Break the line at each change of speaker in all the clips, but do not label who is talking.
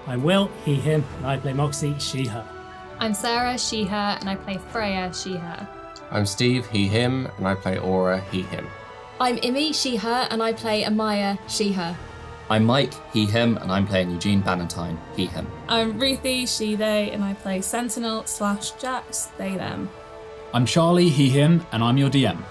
I'm Will, he, him, and I play Moxie, she, her.
I'm Sarah, she, her, and I play Freya, she, her.
I'm Steve, he, him, and I play Aura, he, him.
I'm Imi, she, her, and I play Amaya, she, her.
I'm Mike, he, him, and I'm playing Eugene Bannatyne, he, him.
I'm Ruthie, she, they, and I play Sentinel / Jax, they, them.
I'm Charlie, he, him, and I'm your DM.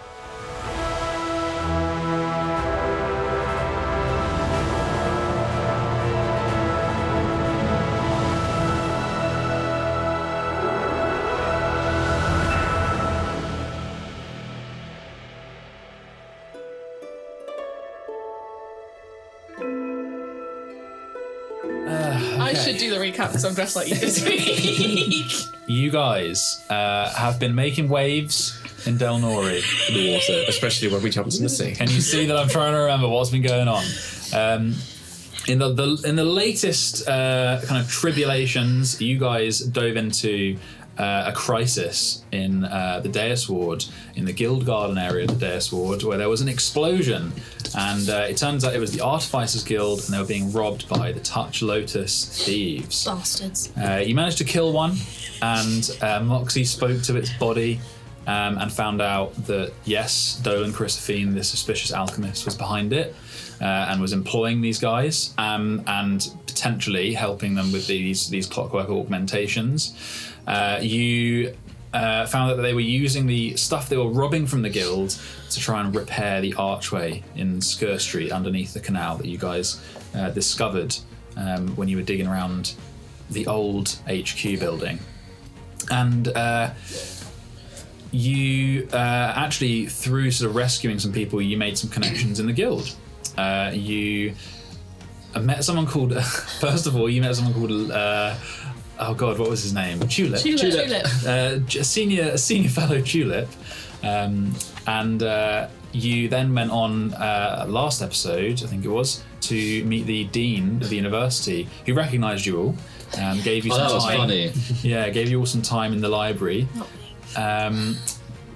I should do the recap because I'm dressed like you this week.
You guys have been making waves in Delnori.
The water, especially when we jumped in the sea.
Can you see that I'm trying to remember what's been going on? In the latest kind of tribulations, you guys dove into a crisis in the Deus Ward, in the Guild Garden area of the Deus Ward, where there was an explosion, and it turns out it was the Artificers Guild, and they were being robbed by the Touch Lotus Thieves.
Bastards.
You managed to kill one, and Moxie spoke to its body and found out that, yes, Dolan Chrysophene, the suspicious alchemist, was behind it and was employing these guys and potentially helping them with these clockwork augmentations. You found that they were using the stuff they were robbing from the guild to try and repair the archway in Skur Street underneath the canal that you guys discovered when you were digging around the old HQ building. And you actually, through sort of rescuing some people, you made some connections in the guild. You met someone called, first of all, you met someone called, oh God, what was his name? Tulip. Senior fellow Tulip. And you then went on, last episode, I think it was, to meet the Dean of the university, who recognised you all, gave you some time.
That was funny.
Yeah, gave you all some time in the library.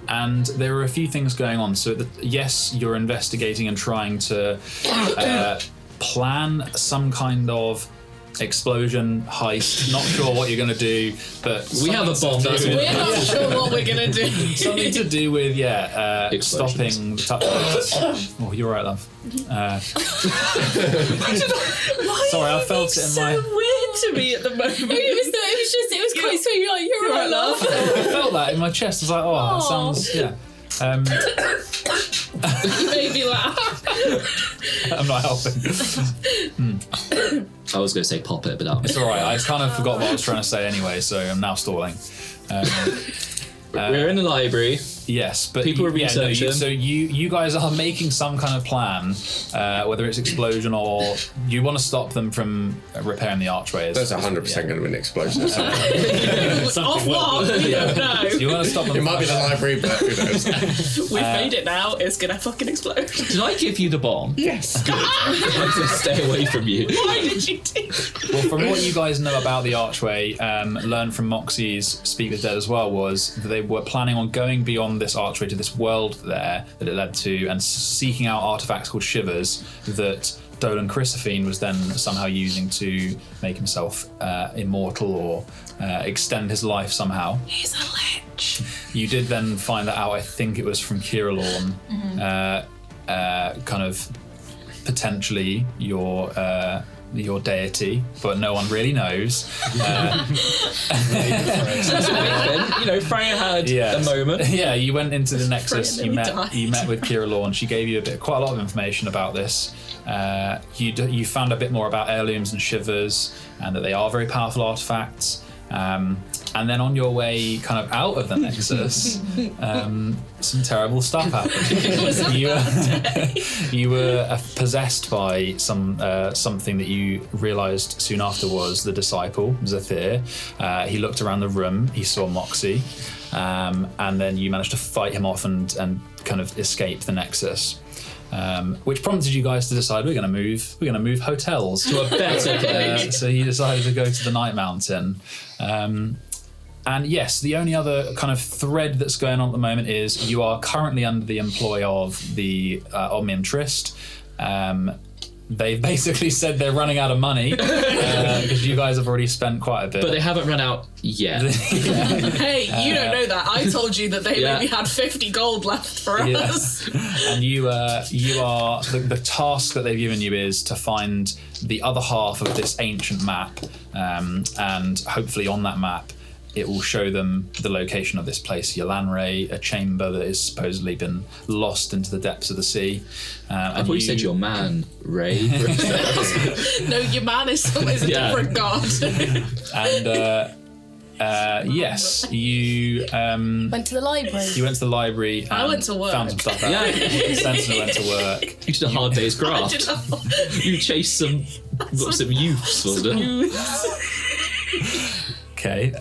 And there were a few things going on. So, yes, you're investigating and trying to plan some kind of explosion heist. Not sure what you're going to do, but
We have a bomb.
We're not sure what we're going to do.
something to do with stopping the touch lotus. Oh, you're right, love. Sorry, I felt it in my.
Weird to me at the moment.
It was quite sweet. You're like, you're right, love.
I felt that in my chest. I was like, oh, that sounds, yeah.
You made me laugh.
I'm not helping.
I was going to say pop it, but that
It's all right. I kind of forgot what I was trying to say anyway, so I'm now stalling.
we're in the library.
Yes, but
People are researching.
So you guys are making some kind of plan, whether it's explosion or you want to stop them from repairing the archways.
There's 100% going to be an explosion.
Off what? We don't know.
You want to stop them?
It might be the library, but who knows?
We've made it now. It's going to fucking explode.
Did I give you the bomb?
Yes.
Good. I to stay away from you.
Why did you do
Well, from what you guys know about the archway, learned from Moxie's Speak with Dead as well, was that they were planning on going beyond this archway to this world there that it led to and seeking out artifacts called shivers that Dolan Chrysophene was then somehow using to make himself immortal or extend his life somehow.
He's a lich.
You did then find that out, I think it was from Kira Lorne, kind of potentially your deity, but no one really knows.
Freya had a moment.
Yeah, you went into the Nexus.
Freya
You met with Kira Lorne. She gave you quite a lot of information about this. You found a bit more about heirlooms and shivers, and that they are very powerful artifacts. And then on your way kind of out of the Nexus, some terrible stuff happened. You were possessed by something that you realised soon after was the disciple, Xethir. He looked around the room, he saw Moxie, and then you managed to fight him off and kind of escape the Nexus. Which prompted you guys to decide we're going to move hotels to a better place. So you decided to go to the Night Mountain. And yes, the only other kind of thread that's going on at the moment is you are currently under the employ of the Omnium Trist. they've basically said they're running out of money because you guys have already spent quite a bit.
But they haven't run out yet.
Hey, you don't know that. I told you that they
Yeah.
maybe had 50 gold left for us.
And you are the task that they've given you is to find the other half of this ancient map, and hopefully on that map it will show them the location of this place, Yolanre, a chamber that has supposedly been lost into the depths of the sea.
I thought you said your man, Ray.
No, your man is a different god.
And yes, you
Went to the library.
you went to the library. And
I went to work.
Found some stuff out.
Yeah.
Sentinel went to work.
You did a hard day's graft. You chased some youths, wasn't it?
Okay.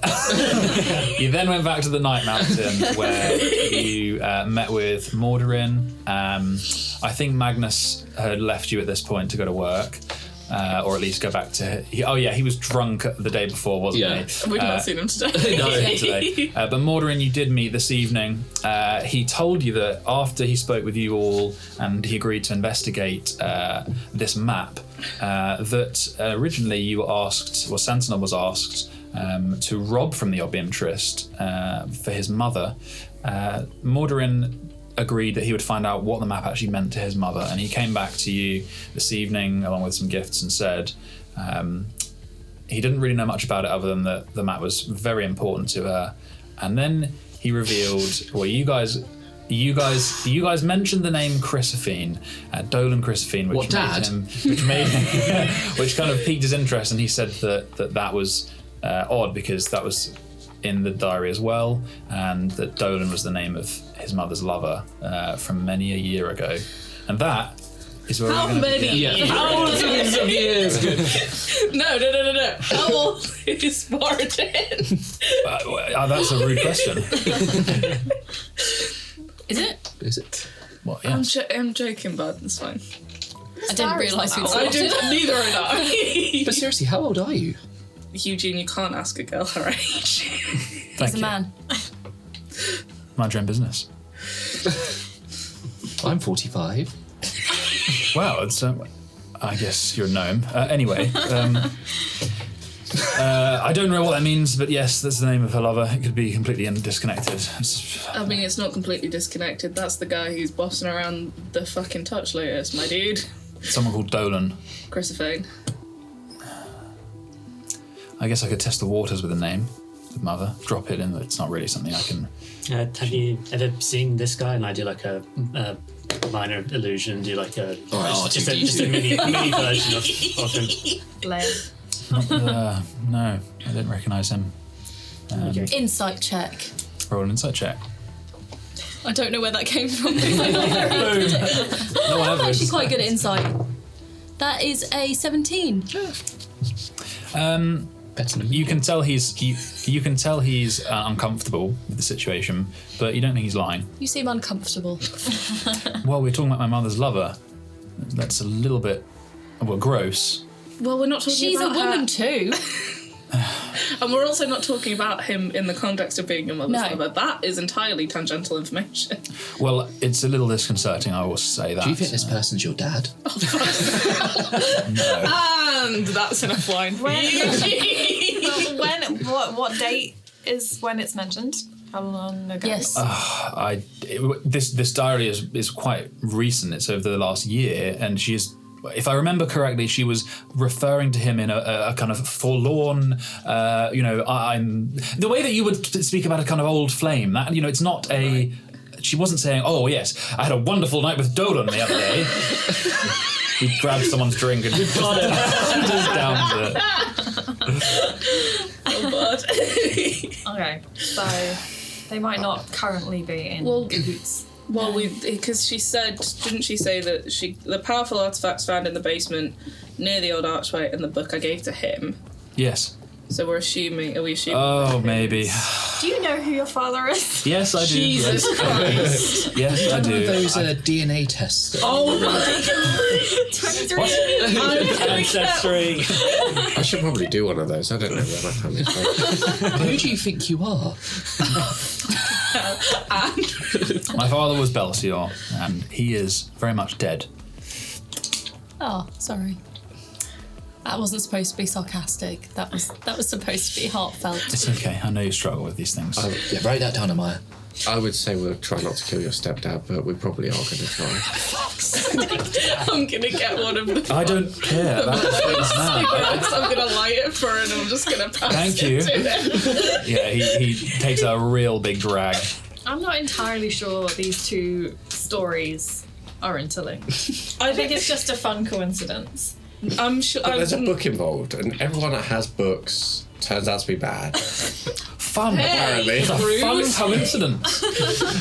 You then went back to the Night Mountain where you met with Mordarin. I think Magnus had left you at this point to go to work. Or at least go back to... he was drunk the day before, wasn't he?
We've not seen him today.
No, today. But Mordarin, you did meet this evening. He told you that after he spoke with you all and he agreed to investigate this map, that originally you were asked, or Sentinel was asked, to rob from the Obium Trist for his mother. Mordarin agreed that he would find out what the map actually meant to his mother, and he came back to you this evening along with some gifts and said he didn't really know much about it other than that the map was very important to her. And then he revealed, well, you guys mentioned the name Chrysophene, Dolan Chrysophene, which which kind of piqued his interest, and he said that was odd because that was in the diary as well, and that Dolan was the name of his mother's lover from many a year ago. And that is where
How
we're going to
many
begin.
years?
Thousands of years.
No. How old is Martin?
That's a rude question.
Is it?
Is it?
Well, yeah.
I'm joking, bud. It's fine.
I didn't realise we'd
I did. Neither did I.
But seriously, how old are you?
Eugene, you can't ask a girl her age.
Thank
He's a
you.
man.
Mind your own business.
I'm 45.
Wow, it's I guess you're a gnome. Anyway, I don't know what that means, but yes, that's the name of her lover. It could be completely disconnected.
I mean, it's not completely disconnected. That's the guy who's bossing around the fucking Touch Lotus, my dude.
Someone called Dolan.
Chrysophene.
I guess I could test the waters with a name, with mother. Drop it in. It's not really something I can.
Have you ever seen this guy? And I do like a minor illusion, do like a just a mini version of him.
Leia.
No, I didn't recognise him.
Insight check.
Roll an insight check.
I don't know where that came from.
No one
I'm
ever
actually
is.
quite good at insight. That is a 17.
Better than me.
You can tell he's uncomfortable with the situation, but you don't think he's lying.
You seem uncomfortable.
Well, we're talking about my mother's lover. That's a little bit, gross.
Well, we're not talking
She's a
about
woman
her.
too.
And we're also not talking about him in the context of being your mother's
No.
lover. That is entirely tangential information.
Well, it's a little disconcerting, I will say that.
Do you think this person's your dad?
No.
And that's enough wine for you.
Well, what date is when it's mentioned? How long ago?
Yes.
This diary is quite recent. It's over the last year, and she's, if I remember correctly, she was referring to him in a kind of forlorn, I'm the way that you would speak about a kind of old flame. That, it's not a. She wasn't saying, "Oh yes, I had a wonderful night with Dolan the other day." He grabbed someone's drink and just downs it.
Oh, God.
Okay, so they might not currently be in cahoots.
Well, because she said, didn't she say that the powerful artifacts found in the basement near the old archway and the book I gave to him.
Yes.
So are we assuming?
Oh, maybe.
Do you know who your father is?
Yes, I do.
Jesus Christ.
Yes, I do.
Those DNA tests.
Oh my
23.
Ancestry.
I should probably do one of those. I don't know where my family's from.
Who do you think you are?
My father was Belsior, and he is very much dead.
Oh, sorry. That wasn't supposed to be sarcastic. That was supposed to be heartfelt.
It's okay. I know you struggle with these things.
Yeah, write that down, Amaya.
I would say we'll try not to kill your stepdad, but we probably are going to try.
I'm going to get one of them.
I don't care.
I'm going to light it for her and I'm just going to pass
Thank
it
you.
to him.
Yeah, he takes a real big drag.
I'm not entirely sure these two stories are interlinked. I think it's just a fun coincidence.
I'm sure.
But there's a book involved, and everyone that has books turns out to be bad.
Fun,
apparently.
It's a fun coincidence.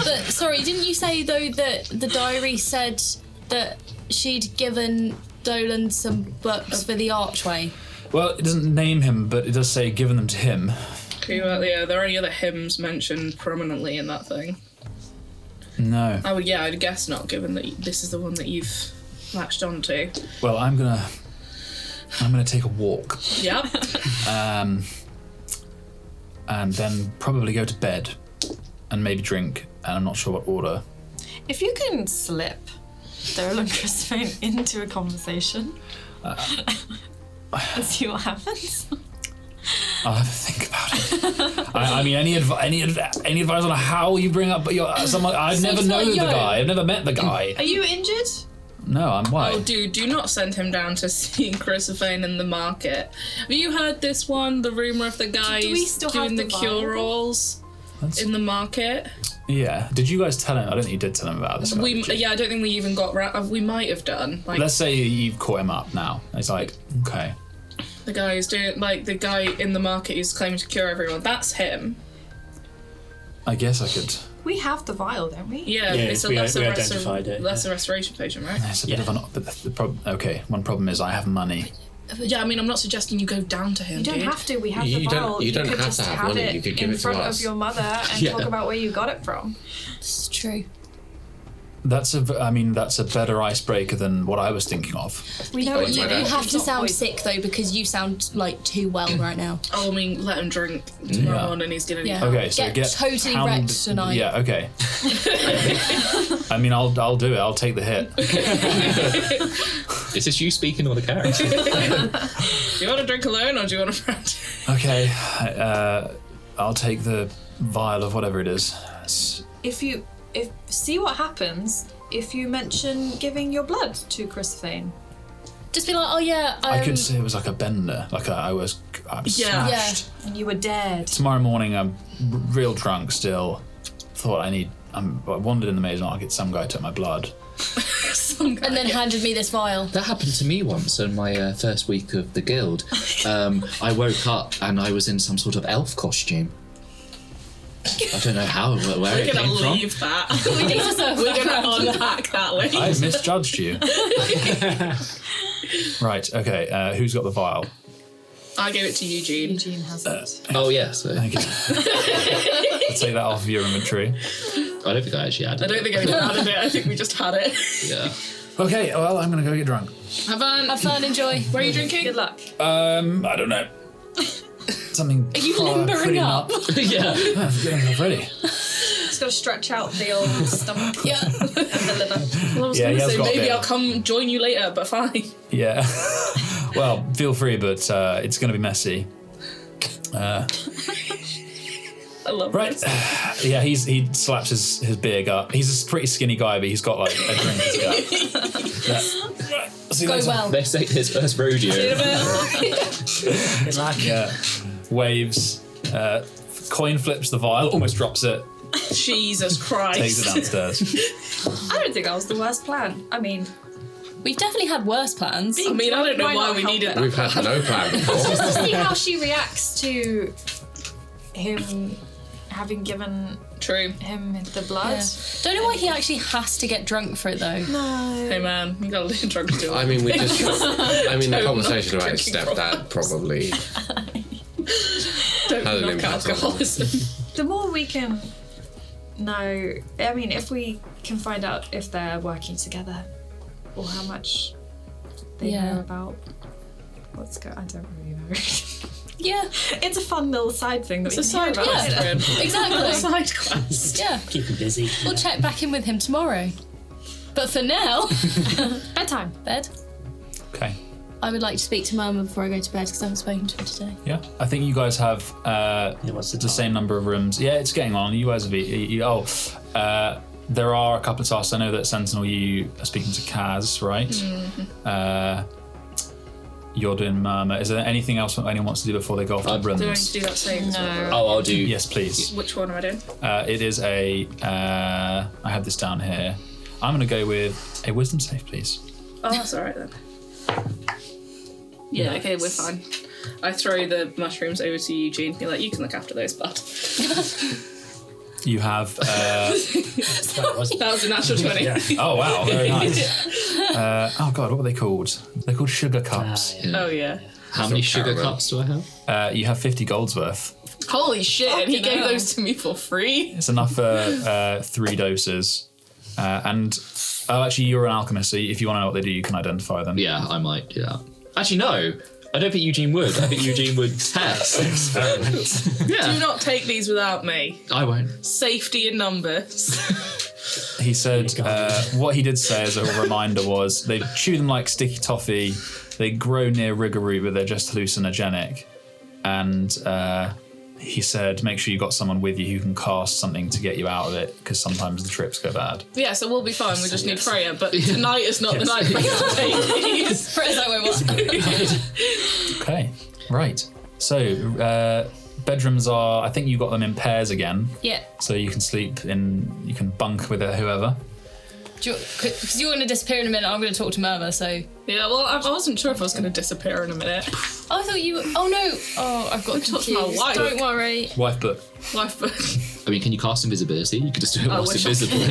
But sorry, didn't you say though that the diary said that she'd given Dolan some books for the archway?
Well, it doesn't name him, but it does say given them to him.
Yeah, there are any other hymns mentioned prominently in that thing?
No.
Oh, yeah, I'd guess not, given that this is the one that you've latched onto.
Well, I'm gonna take a walk.
Yep.
And then probably go to bed and maybe drink, and I'm not sure what order.
If you can slip Dolan Crispine into a conversation and see what happens.
I'll have to think about it. I mean, any advice on how you bring up someone? I've never known the guy. I've never met the guy.
Are you injured?
No, I'm white.
Oh, dude, do not send him down to see Chrysophane in the market. Have you heard this one? The rumour of the guy doing the cure-alls in the market?
Yeah. Did you guys tell him? I don't think you did tell him about this.
I don't think we even got we might have done.
Let's say you've caught him up now. He's like, okay.
The guy who's doing, the guy in the market who's claiming to cure everyone. That's him.
I guess I could.
We have the vial, don't we?
Yeah, it's a lesser restoration potion, right?
It's a bit of an. But the problem. Okay, one problem is I have money.
Yeah, I mean, I'm not suggesting you go down to him.
You don't have to. We have the
You
vial.
don't- you don't
could
have
just
to have money,
it
you could give
in
it to
front
us.
of your mother and talk about where you got it from.
This is true.
That's a better icebreaker than what I was thinking of.
We know
You have to sound sick though because you sound like too well right now.
Oh, I mean, let him drink tomorrow morning. He's gonna.
Yeah.
Okay, so
Get totally wrecked tonight.
Yeah, okay. I mean, I'll do it. I'll take the hit.
Is this you speaking or the character?
Do you want to drink alone or do you want a friend?
Okay, I'll take the vial of whatever it is.
See what happens if you mention giving your blood to Chrysophane.
Just be like, oh yeah.
I could say it was like a bender, I was smashed.
And you were dead.
Tomorrow morning, I'm real drunk still. Thought I wandered in the maze market. Some guy took my blood.
And then handed me this vial.
That happened to me once in my first week of the guild. I woke up and I was in some sort of elf costume. I don't know where it came from.
We're gonna leave that. We're gonna unpack that later.
I misjudged you. Right, okay, who's got the vial?
I gave it to Eugene.
Eugene has it.
Oh, yeah. So.
Thank you. I'll take that off of your inventory.
I don't think I actually had it.
I don't think anyone added it. I think we just had it.
Yeah.
Okay, well, I'm gonna go get drunk.
Have fun,
enjoy.
Where are you drinking?
Good luck.
I don't know. Something.
Are you limbering up?
Yeah.
I'm getting already.
Just gotta stretch out the old stomach.
Yeah.
And the liver.
Well, I was
Yeah,
gonna say
got
maybe
there.
I'll come join you later, but fine.
Yeah. Well, feel free, but it's gonna be messy.
I love
Right.
this.
Yeah, he slaps his beer gut. He's a pretty skinny guy, but he's got like a drink in his gut. Yeah. Right. See you
Go
later.
well.
Let's take his first rodeo.
Yeah. Waves. Coin flips the vial, almost drops it,
Jesus Christ.
takes it downstairs.
I don't think that was the worst plan. I mean,
We've definitely had worse plans.
I mean, I don't know
Why
why
not
we
help
needed
it?
that.
We've had no plan before.
just to see how she reacts to him having given
True.
him the blood.
Yeah. Don't know why he actually has to get drunk for it though.
No.
Hey man, you gotta leave drunk to
I mean, the conversation about his
drinking
stepdad probably
Don't
had an
knock
impact on him.
alcoholism.
The more we can know, I mean, if we can find out if they're working together or how much they know about what's going on, I don't really know.
Yeah.
It's a fun little side thing that
It's a
we can
side
hear
quest
about.
for him.
Exactly.
Side quest.
Yeah.
Keep him busy.
We'll check back in with him tomorrow. But for now,
Bedtime.
bed. I would like to speak to Mama before I go to bed because I haven't spoken to her today.
Yeah, I think you guys have the same number of rooms. Yeah, it's getting on. You guys have there are a couple of tasks. I know that Sentinel, you are speaking to Kaz, right?
Mm-hmm.
You're doing Murmur. Is there anything else that anyone wants to do before they go off to the rooms?
Do I need to do that same?
No.
Oh, I'll do.
Yes, please.
Which one am I doing?
It is a. I have this down here. I'm going to go with a wisdom save, please.
Oh, that's all right then. Yeah, okay, we're fine. I throw the mushrooms over to Eugene. Be like, you can look after those, bud.
You have.
That was a natural 20.
Yeah.
Oh wow, very nice. Oh god, what were they called? They're called sugar cups.
Oh yeah.
How many sugar cups do I have?
You have 50 golds worth.
Holy shit!
Fucking
He gave
hell.
those to me for free.
It's enough for 3 doses. Actually, you're an alchemist, so if you want to know what they do, you can identify them.
Yeah, I might do that. Actually, no. I don't think Eugene would. I think Eugene would test. Yeah.
Do not take these without me.
I won't.
Safety in numbers.
He said what he did say as a reminder was they chew them like sticky toffee. They grow near rigore, but they're just hallucinogenic. And he said make sure you got someone with you who can cast something to get you out of it, because sometimes the trips go bad.
Yeah, so we'll be fine. We just need Freya. But tonight is not the night for us to take these.
Freya's like, wait, what?
Okay, right. So bedrooms are, I think you got them in pairs again.
Yeah.
So you can sleep in, you can bunk with whoever.
Because you're going to disappear in a minute, I'm going to talk to Murmur, so...
Yeah, well, I wasn't sure if I was going to disappear in a minute.
I thought you... Oh, no. Oh, I've got
Talk
confused.
to my wife.
Don't worry.
Wife book.
Life book.
I mean, can you cast invisibility? You could just do it whilst
wish I
invisible.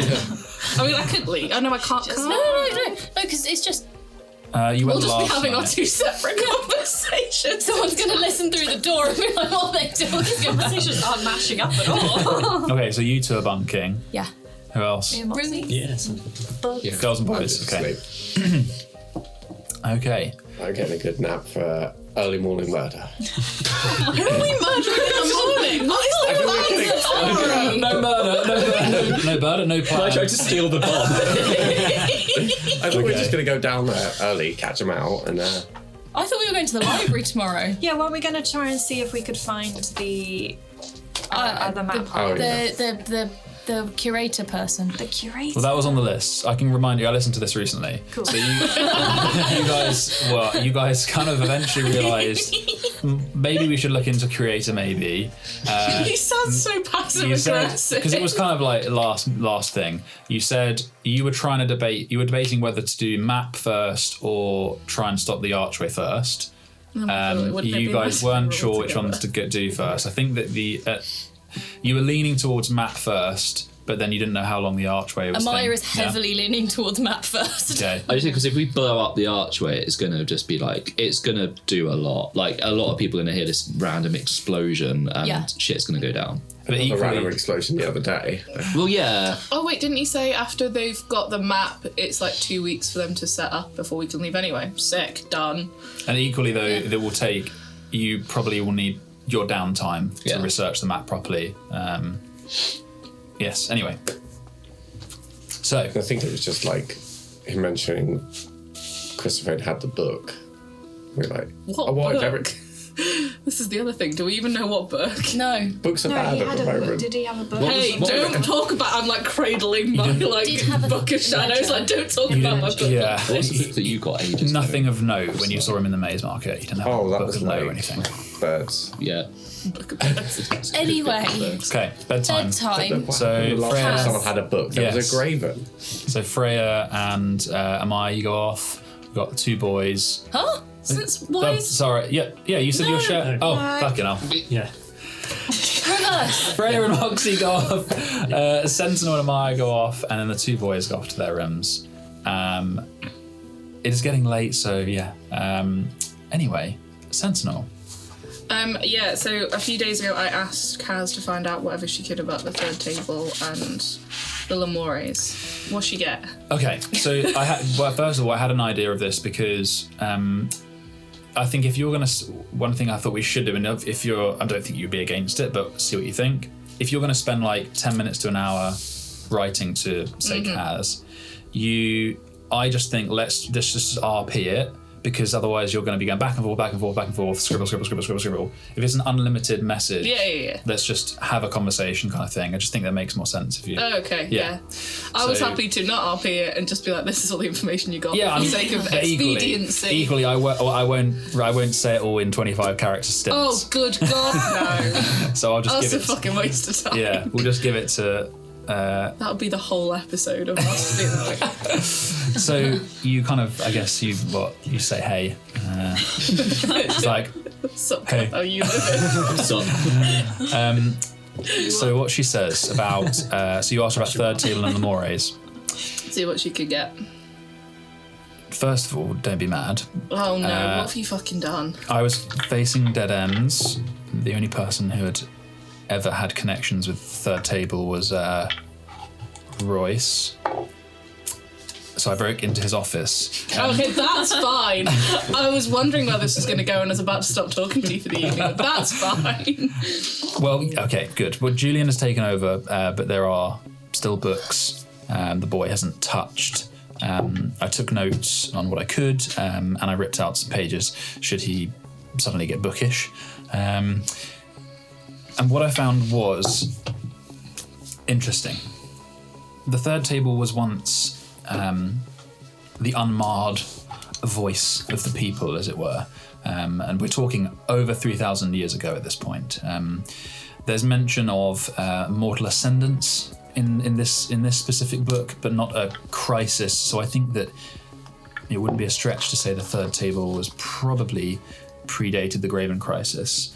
I mean, I could leave. Oh, no, I can't.
No, because it's just...
You
We'll
went
just be
last
having our
night.
2 separate conversations.
Someone's going to listen through the door and be like, what are they doing? These conversations aren't matching up at all.
Okay, so you two are bunking.
Yeah.
Who else?
Yes.
Girls and boys. Okay. Okay.
I'm getting a good nap for early morning murder.
Who are we murdering in the morning? What is the plan?
No murder. No murder. No plan.
I tried to steal the bomb. I thought we were just going to go down there early, catch them out, and
I thought we were going to the library tomorrow.
Yeah, weren't we going to try and see if we could find the other map?
The curator person.
The curator?
Well, that was on the list. I can remind you, I listened to this recently.
Cool.
So you guys kind of eventually realised maybe we should look into curator, maybe.
He sounds so passive aggressive.
Because it was kind of like last thing. You said you were trying to debate, you were debating whether to do map first or try and stop the archway first. You guys weren't sure which ones to do first. I think that you were leaning towards map first, but then you didn't know how long the archway was.
Amaya is heavily leaning towards map first.
Okay.
I just think because if we blow up the archway, it's going to just be like, it's going to do a lot. Like, a lot of people are going to hear this random explosion and shit's going to go down.
But
a
equally,
random explosion the other day.
Well, yeah.
Oh wait, didn't you say after they've got the map, it's like 2 weeks for them to set up before we can leave anyway? Sick, done.
and equally though, it will take, you probably will need your downtime to research the map properly. Yes, anyway. So
I think it was just like him mentioning Christopher had the book. We're like,
What book? This is the other thing. Do we even know what book?
No.
Books are bad at the moment.
Did he have a book?
Hey, don't talk about. I'm like cradling my book of shadows. Like, don't talk about my book.
yeah,
What was the book that you got ages ago?
nothing of note when you saw him in the maze market. You didn't have a
that
book
was
of note or
like
anything.
birds.
Yeah.
Anyway.
Okay, bedtime.
Bedtime.
So
The last
Freya,
time someone had a book, there was a Graven.
so Freya and Amaya, you go off. We've got the 2 boys.
Huh?
Since why
Oh,
is
sorry. Yeah. You said your share.
No.
Oh, fucking hell.
Yeah.
Reverse.
Freya and Moxie go off. Sentinel and Amaya go off, and then the 2 boys go off to their rooms. It is getting late, so yeah. Anyway, Sentinel.
Yeah, so a few days ago I asked Kaz to find out whatever she could about the 3rd table and the Lamores. What'd she get?
Okay, so first of all, I had an idea of this because I think if you're going to, one thing I thought we should do, and if you're, I don't think you'd be against it, but see what you think. If you're going to spend like 10 minutes to an hour writing to, say, Kaz, I just think let's just RP it, because otherwise you're going to be going back and forth, scribble. If it's an unlimited message, let's just have a conversation kind of thing. I just think that makes more sense if you.
Oh, okay, yeah. I was happy to not RP it and just be like, this is all the information you got.
Yeah,
for the sake of expediency.
Equally, I won't say it all in 25 character stints.
Oh, good God, no.
So I'll just give it.
That's a fucking waste of time.
Yeah, we'll just give it to.
That would be the whole episode of us being like.
So you kind of, I guess you say hey. It's like,
sup,
hey.
how you living?
So what she says about, so you asked her about third table and the mores.
See what she could get.
First of all, don't be mad.
Oh no, what have you fucking done?
I was facing dead ends. The only person who had ever had connections with third table was Royce. So I broke into his office.
Okay, that's fine. I was wondering where this was going to go and I was about to stop talking to you for the evening, but that's fine.
Well, okay, good. Well, Julian has taken over, but there are still books the boy hasn't touched. I took notes on what I could, and I ripped out some pages should he suddenly get bookish. And what I found was interesting. The third table was once the unmarred voice of the people, as it were. And we're talking over 3,000 years ago at this point. There's mention of mortal ascendance in this specific book, but not a crisis. So I think that it wouldn't be a stretch to say the third table was probably predated the Graven crisis.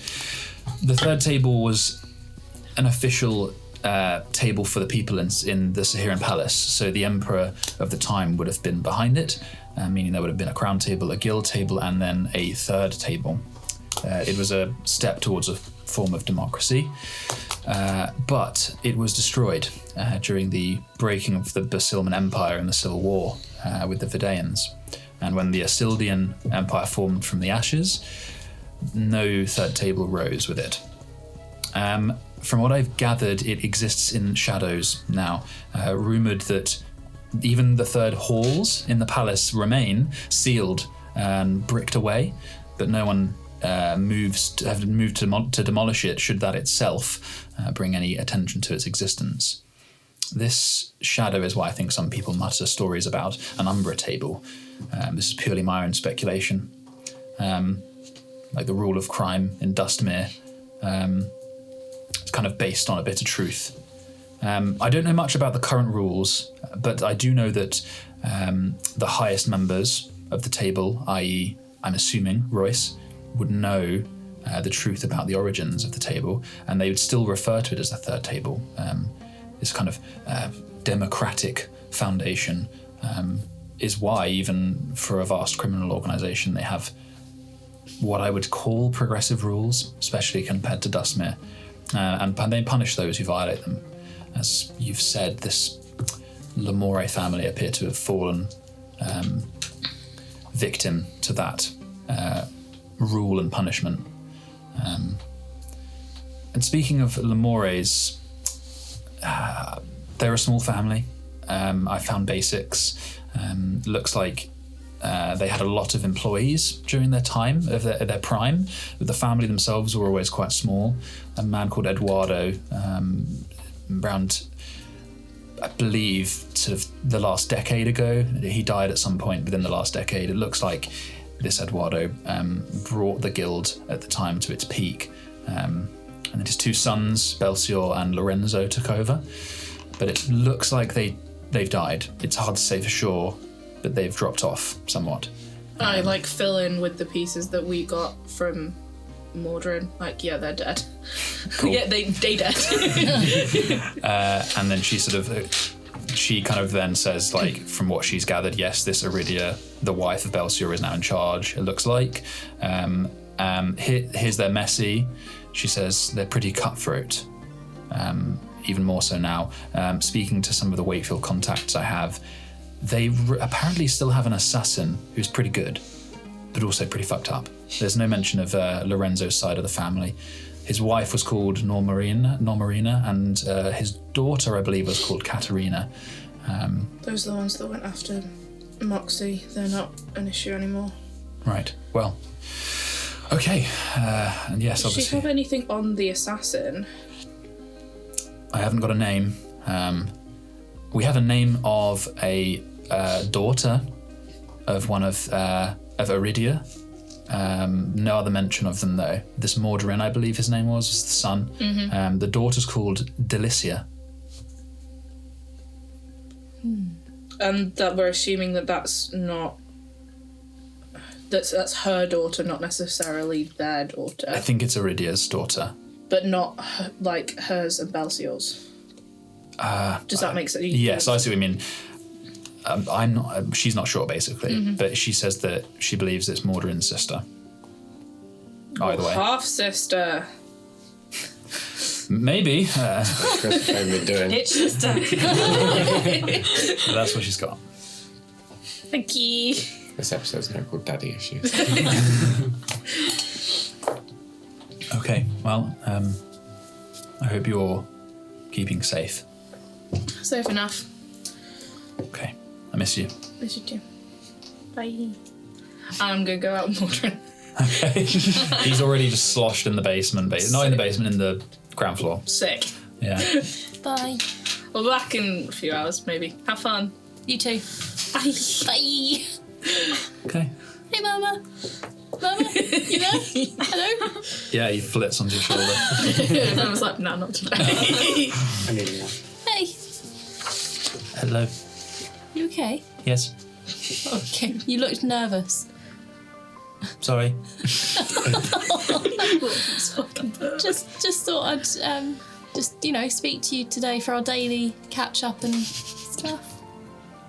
The third table was an official table for the people in the Sahiran palace. So the emperor of the time would have been behind it, meaning there would have been a crown table, a guild table, and then a third table. It was a step towards a form of democracy, but it was destroyed during the breaking of the Basilman Empire in the Civil War with the Vidaeans. And when the Asildian Empire formed from the ashes, no third table rose with it. From what I've gathered, it exists in shadows now, rumoured that even the third halls in the palace remain sealed and bricked away, but no one have moved to demolish it should that itself bring any attention to its existence. This shadow is why I think some people mutter stories about an Umbra table. This is purely my own speculation. Like the rule of crime in Dustmere. It's kind of based on a bit of truth. I don't know much about the current rules, but I do know that the highest members of the table, i.e. I'm assuming Royce, would know the truth about the origins of the table, and they would still refer to it as the third table. This kind of democratic foundation is why, even for a vast criminal organisation, they have what I would call progressive rules, especially compared to Dustmere, and they punish those who violate them. As you've said, this Lamore family appear to have fallen victim to that rule and punishment. And speaking of Lamores, they're a small family. I found basics. Looks like they had a lot of employees during their time, of their prime. The family themselves were always quite small. A man called Eduardo, around, I believe, sort of the last decade ago. He died at some point within the last decade. It looks like this Eduardo brought the guild at the time to its peak. And then his two sons, Belcior and Lorenzo, took over. But it looks like they've died. It's hard to say for sure, but they've dropped off somewhat.
I fill in with the pieces that we got from Mordrin. Yeah, they're dead.
Cool.
Yeah, they dead.
And then she kind of then says, from what she's gathered, yes, this Iridia, the wife of Belcior, is now in charge, it looks like. Here's their messy. She says they're pretty cutthroat, even more so now. Speaking to some of the Wakefield contacts I have, they apparently still have an assassin who's pretty good, but also pretty fucked up. There's no mention of Lorenzo's side of the family. His wife was called Normarina, and his daughter, I believe, was called Katerina.
Those are the ones that went after Moxie. They're not an issue anymore.
Right. Well. Okay. And yes,
Does she
obviously.
have anything on the assassin?
I haven't got a name. We have a name of a daughter of one of Iridia. No other mention of them though. This Mordarin, I believe his name was the son.
Mm-hmm.
The daughter's called Delicia.
And that we're assuming that that's not. That's her daughter, not necessarily their daughter.
I think it's Iridia's daughter.
But not like hers and Belsior's. Does that make sense?
Yes, I see what you mean. I'm not. She's not sure, basically, but she says that she believes it's Mordarin's sister. Either way,
Half sister.
maybe.
Christopher would doing.
It's just a...
That's what she's got.
Thank you.
This episode's now called Daddy Issues.
Okay, well, I hope you're keeping safe.
Safe enough.
Okay, I miss you.
Miss you too. Bye. I'm gonna go out and Mordrin.
Okay. He's already just sloshed in the basement. Not in the basement, in the ground floor.
Sick.
Yeah.
Bye.
We'll be back in a few hours, maybe. Have fun.
You too.
Bye.
Bye.
Okay.
Hey, Mama. Mama, you there? Hello?
Yeah, he flits onto your shoulder.
I was like, no, not today.
I need one.
Hey,
Hello.
you okay?
Yes.
Okay. You looked nervous.
Sorry.
Just thought I'd just speak to you today for our daily catch up and stuff.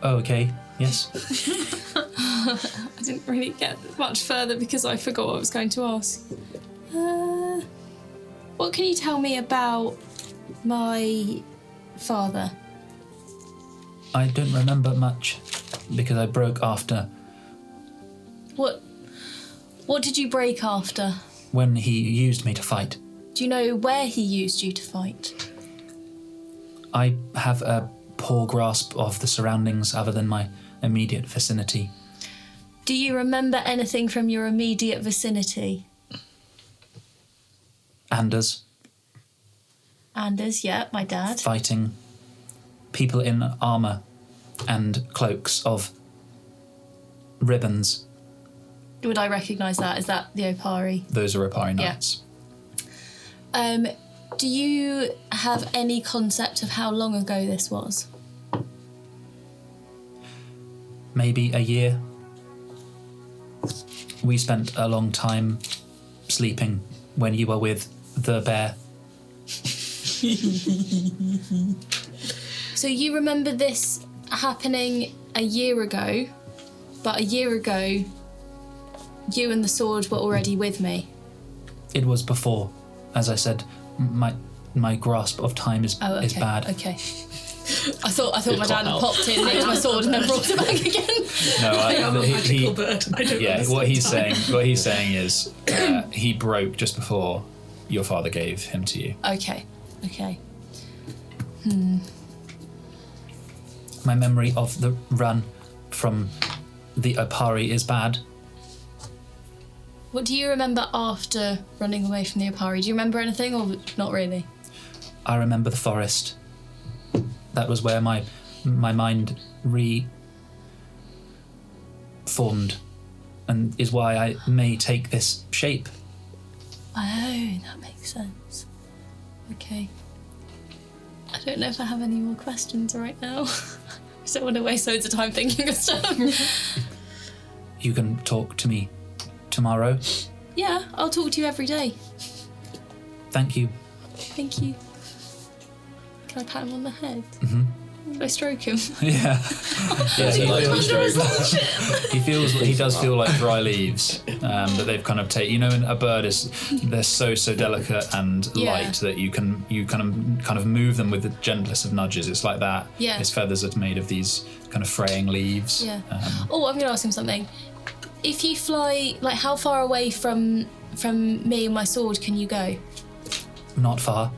Oh, okay. Yes.
I didn't really get much further because I forgot what I was going to ask. What can you tell me about my father?
I don't remember much because I broke after
What did you break after?
when he used me to fight.
Do you know where he used you to fight?
I have a poor grasp of the surroundings other than my immediate vicinity.
Do you remember anything from your immediate vicinity?
Anders
Anders, yeah, my dad.
fighting people in armour and cloaks of ribbons.
Would I recognise that? Is that the Opari?
Those are Opari Knights.
Do you have any concept of how long ago this was?
Maybe a year. We spent a long time sleeping when you were with the bear.
So you remember this happening a year ago, but a year ago, you and the sword were already with me.
It was before. As I said, my grasp of time is bad.
Okay. I thought my dad had popped in, nicked my sword, and then brought it back again.
No,
bird. I don't
yeah. What he's saying is he broke just before your father gave him to you.
Okay.
My memory of the run from the Opari is bad.
What do you remember after running away from the Opari? Do you remember anything, or not really?
I remember the forest. That was where my mind reformed, and is why I may take this shape.
Oh, that makes sense. Okay. I don't know if I have any more questions right now. I don't want to waste loads of time thinking of stuff.
You can talk to me tomorrow.
Yeah, I'll talk to you every day.
Thank you.
Thank you. Can I pat him on the head?
Mm-hmm.
Can I stroke him?
Yeah. He does feel like dry leaves that they've kind of taken. You know, a bird they're so delicate and light that you kind of move them with the gentlest of nudges. It's like that.
Yeah.
His feathers are made of these kind of fraying leaves.
Yeah. I'm going to ask him something. If you fly, like, how far away from me and my sword can you go?
Not far.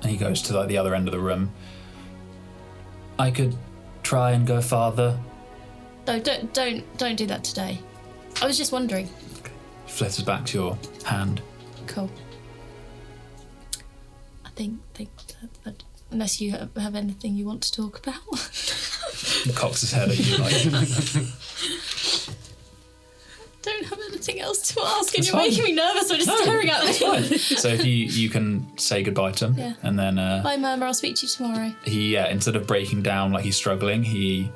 And he goes to like the other end of the room. I could try and go farther.
No, don't do that today. I was just wondering.
Flitters back to your hand.
Cool. I think that unless you have anything you want to talk about.
He cocks his head at you like.
Don't have anything else to ask, and you're making me nervous. I'm just staring at me.
So if you can say goodbye to him, and then
bye, Murmur. I'll speak to you tomorrow.
He instead of breaking down like he's struggling, he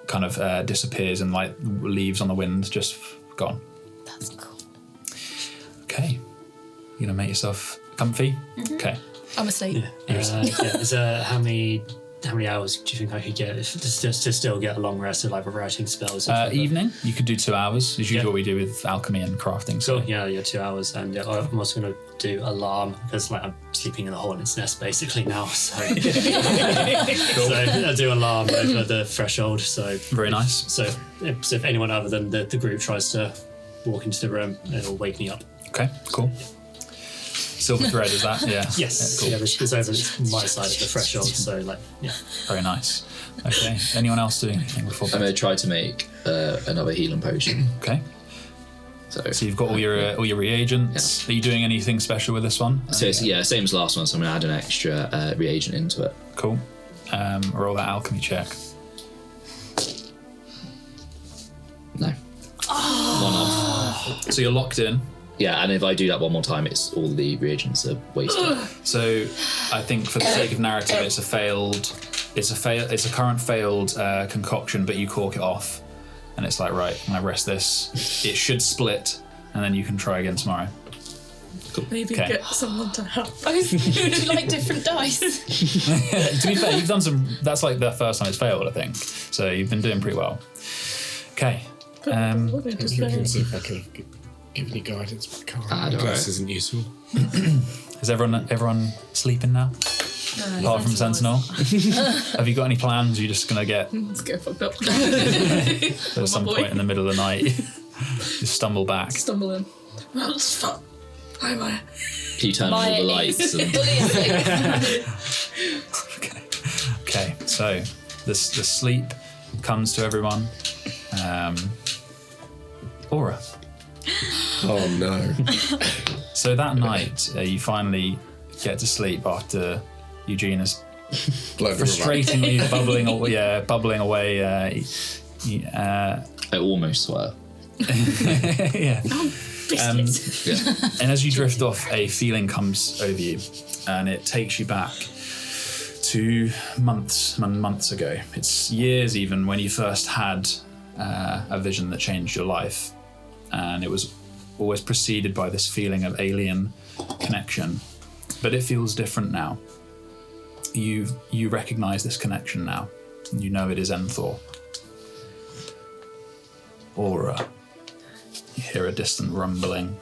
kind of disappears and like leaves on the wind, just gone.
That's cool.
Okay, you gonna make yourself comfy? Mm-hmm. Okay,
I'm asleep.
How many hours do you think I could get to still get a long rest of like writing spells?
Evening, you could do 2 hours. As usual, what we do with alchemy and crafting. So
yeah, 2 hours, and I'm also going to do alarm because like I'm sleeping in a hornet's nest basically now. So, so I do alarm over the threshold. So
very nice.
So if anyone other than the group tries to walk into the room, it'll wake me up.
Okay, cool. Silver thread, is that? Yeah.
Yes.
Cool.
Yeah, it's over my side of the threshold, so like, yeah.
Very nice. Okay. Anyone else doing anything before bed?
I'm going to try to make another healing potion.
Okay. So you've got all your reagents. Yeah. Are you doing anything special with this one?
So it's, same as last one. So I'm going to add an extra reagent into it.
Cool. Roll that alchemy check.
No.
Oh. 1 off. So you're locked in.
Yeah, and if I do that one more time, it's all the reagents are wasted.
So, I think for the sake of narrative, it's a current failed concoction, but you cork it off, and it's like, right, when I rest this, it should split, and then you can try again tomorrow.
Cool.
Maybe get someone to help.
Would you like different dice?
To be fair, you've done some. That's like the first time it's failed, I think. So you've been doing pretty well. Okay.
I was looking to see if I could give any guidance, but I can't. Glass isn't useful.
Is everyone sleeping now? Apart from Sentinel? Have you got any plans? You're just gonna get
Let's get fucked up.
at some point in the middle of the night, just stumble back.
Stumble in. Well, it's fun. Hi, Maya.
Can you turn on all the lights?
Okay. So the sleep comes to everyone. Aura.
Oh no.
So that night, you finally get to sleep after Eugene is frustratingly bubbling away.
I almost swear.
Yeah. And as you drift off, a feeling comes over you, and it takes you back to months ago. It's years even when you first had a vision that changed your life, and it was always preceded by this feeling of alien connection, but it feels different now. You recognize this connection now, and you know it is Xethir. Aura. You hear a distant rumbling,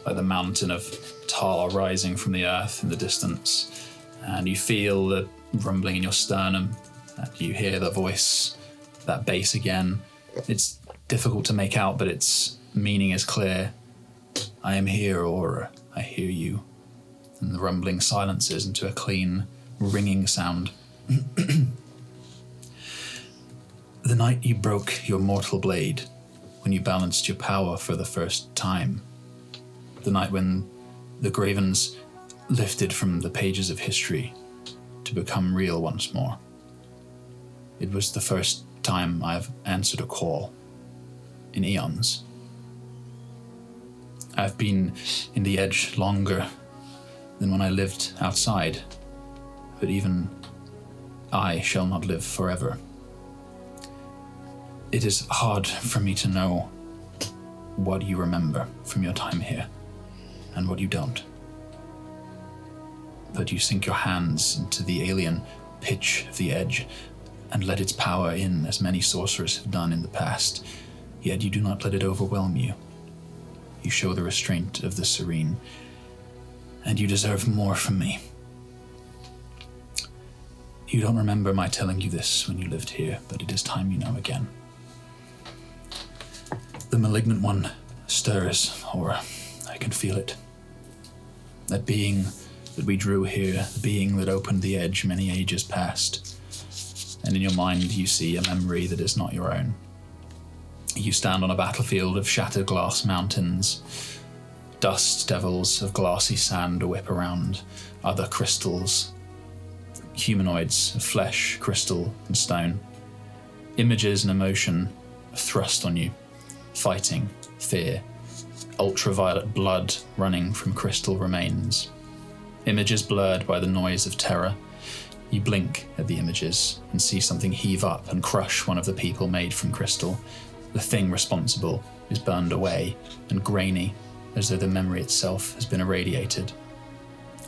like the mountain of tar rising from the earth in the distance, and you feel the rumbling in your sternum, and you hear the voice, that bass again. It's difficult to make out, but its meaning is clear. I am here, Aura. I hear you. And the rumbling silences into a clean, ringing sound. The night you broke your mortal blade, when you balanced your power for the first time. The night when the Gravens lifted from the pages of history to become real once more. It was the first time I've answered a call in eons. I've been in the edge longer than when I lived outside, but even I shall not live forever. It is hard for me to know what you remember from your time here and what you don't. But you sink your hands into the alien pitch of the edge and let its power in as many sorcerers have done in the past, yet you do not let it overwhelm you. You show the restraint of the serene, and you deserve more from me. You don't remember my telling you this when you lived here, but it is time you know again. The malignant one stirs, or I can feel it. That being that we drew here, the being that opened the edge many ages past. And in your mind you see a memory that is not your own. You stand on a battlefield of shattered glass mountains. Dust devils of glassy sand whip around, other crystals, humanoids of flesh, crystal, and stone. Images and emotion are thrust on you. Fighting, fear, ultraviolet blood running from crystal remains. Images blurred by the noise of terror. You blink at the images and see something heave up and crush one of the people made from crystal. The thing responsible is burned away and grainy, as though the memory itself has been irradiated.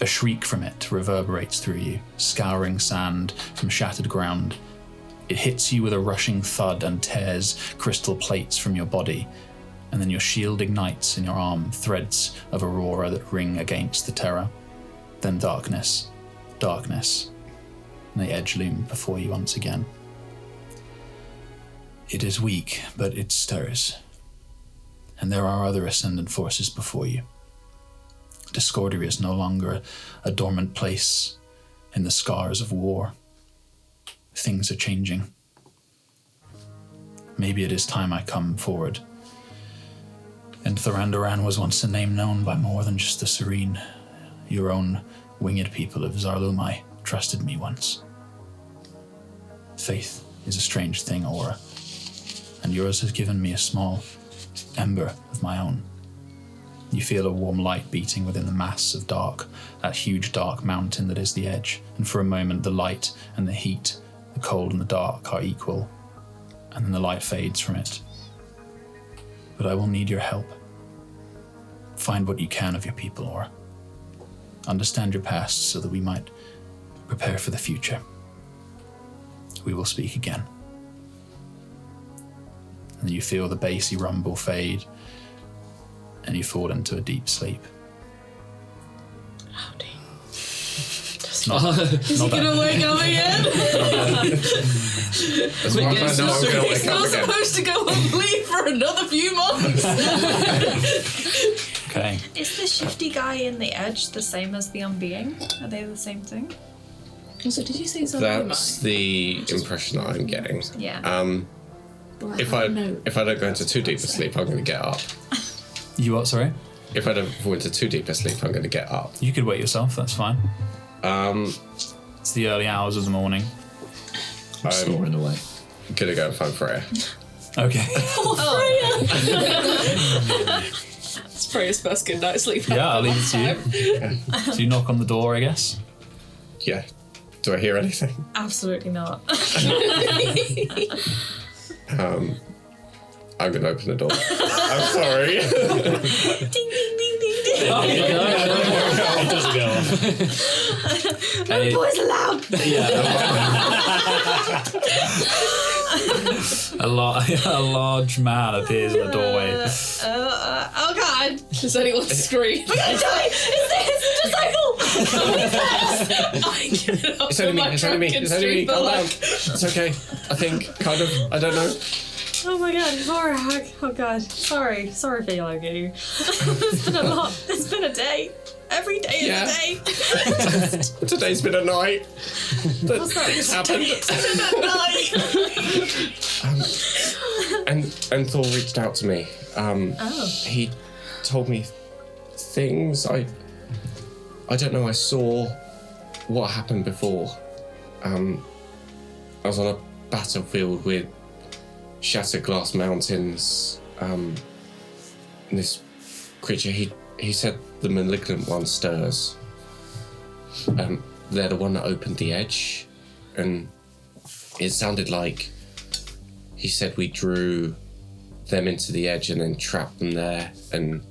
A shriek from it reverberates through you, scouring sand from shattered ground. It hits you with a rushing thud and tears crystal plates from your body, and then your shield ignites in your arm, threads of aurora that ring against the terror. Then darkness, darkness, and the edge loom before you once again. It is weak, but it stirs. And there are other ascendant forces before you. Discordia is no longer a dormant place in the scars of war. Things are changing. Maybe it is time I come forward. And Thorandoran was once a name known by more than just the Serene. Your own winged people of Zarlumai trusted me once. Faith is a strange thing, Aura, and yours has given me a small ember of my own. You feel a warm light beating within the mass of dark, that huge dark mountain that is the edge, and for a moment the light and the heat, the cold and the dark are equal, and then the light fades from it. But I will need your help. Find what you can of your people, Aura. Understand your past so that we might prepare for the future. We will speak again. And you feel the bassy rumble fade, and you fall into a deep sleep.
Howdy.
Is
he gonna wake up again? He's not supposed to go on leave for another few months.
Okay.
Is the shifty guy in the edge the same as the unbeing? Are they the same thing?
So did you say something?
That's the impression that I'm getting.
Yeah.
If I don't go into too deep a sleep, I'm going to get up.
You what, sorry?
If I don't go into too deep a sleep, I'm going to get up.
You could wait yourself, that's fine. It's the early hours of the morning.
I'm
snoring away.
going to go and find Freya.
Okay.
It's Freya's first good night's sleep.
Yeah, I'll leave it to you. So you knock on the door, I guess?
Yeah. Do I hear anything?
Absolutely not.
I'm going to open the door. I'm sorry.
Ding, ding, ding, ding, ding.
Oh, it doesn't go off.
No boys allowed.
A large man appears in the doorway.
Oh god.
Does anyone scream?
We're gonna die! It's a disciple!
I get up
It's only me.
my
It's only me.
drunken
It's only me.
street
Calm down.
bullock.
It's okay. I think. Kind of. I don't know.
Oh my god, Laura. Oh god. Sorry for yelling at you. It's been a lot. It's been a day. Every day is a day.
Today's been a night. Things happened. And Thor reached out to me. He told me things. I don't know. I saw what happened before. I was on a battlefield with shattered glass mountains. And this creature. He said the malignant one stirs. They're the one that opened the edge, and it sounded like he said we drew them into the edge and then trapped them there. And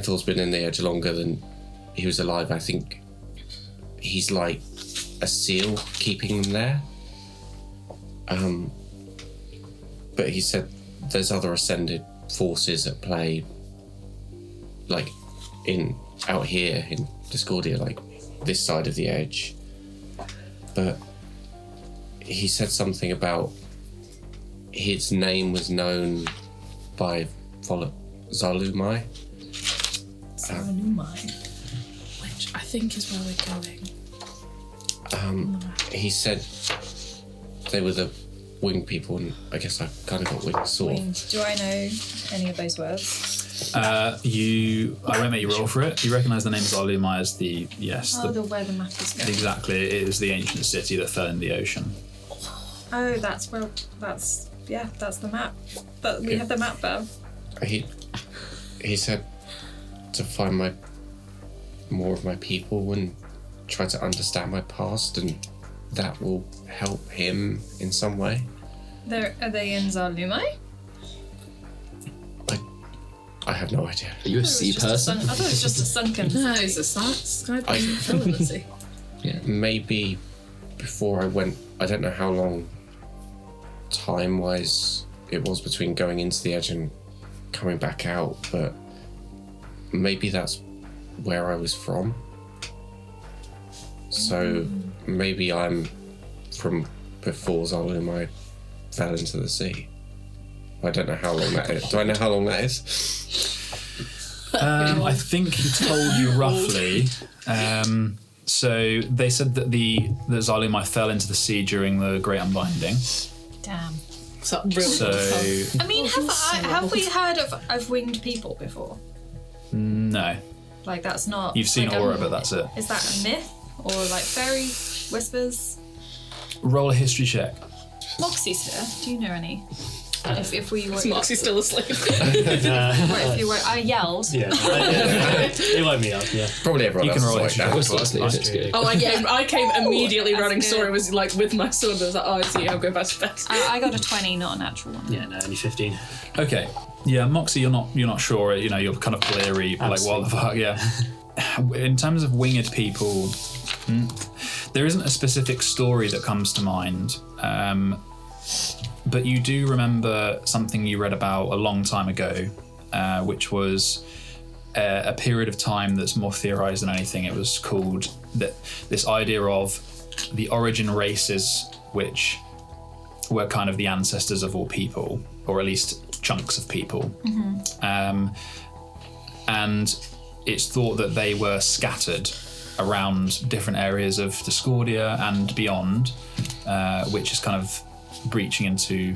Thor's been in the edge longer than he was alive. I think he's like a seal keeping them there. But he said there's other ascended forces at play, like out here in Discordia, like this side of the edge. But he said something about his name was known by Zarlumai.
Which I think is where we're going.
He said they were winged people, and I guess I kind of got wings sort of.
Winged. Do I know any of those words?
I won't make you roll for it. You recognise the name Zalumai as the
where the map is going.
exactly. It is the ancient city that fell in the ocean.
Oh, that's the map. But we have the map there.
He said to find more of my people and try to understand my past, and that will help him in some way.
Are they in Zalumai?
I have no idea.
Are you a sea person?
I thought it was just a sunken
No,
city.
it's a sky fell.
Yeah.
Maybe before I went, I don't know how long time-wise it was between going into the edge and coming back out, but maybe that's where I was from. So maybe I'm from before Zalumai fell into the sea. I don't know how long that is. Do I know how long that is?
I think he told you roughly. So they said that that Zalumai fell into the sea during the Great Unbinding.
Damn.
So, really
So
I mean, have we heard of winged people before?
no,
Like, that's not...
you've seen
like
aura, but that's it.
Is that a myth? Or, like, fairy whispers?
Roll a history check.
Moxie's here. Do you know any? If we were...
Is Moxie still asleep?
If you were... I yelled.
Yeah. It woke me up, yeah.
Probably everyone
You can
else
roll
is
a
like
history.
that.
That's good.
Oh, I came immediately
that's
running.
good.
Sorry, was like with my sword. I was like, oh, I see. I'll go back to bed.
I got a 20, not a natural one.
Yeah, no, only 15.
Okay. Yeah, Moxie, you're not sure. You know, you're kind of bleary. Like, what the fuck? Yeah. In terms of winged people, there isn't a specific story that comes to mind. But you do remember something you read about a long time ago, which was a period of time that's more theorized than anything. It was called this idea of the origin races, which were kind of the ancestors of all people, or at least chunks of people. And it's thought that they were scattered around different areas of Discordia and beyond, which is kind of breaching into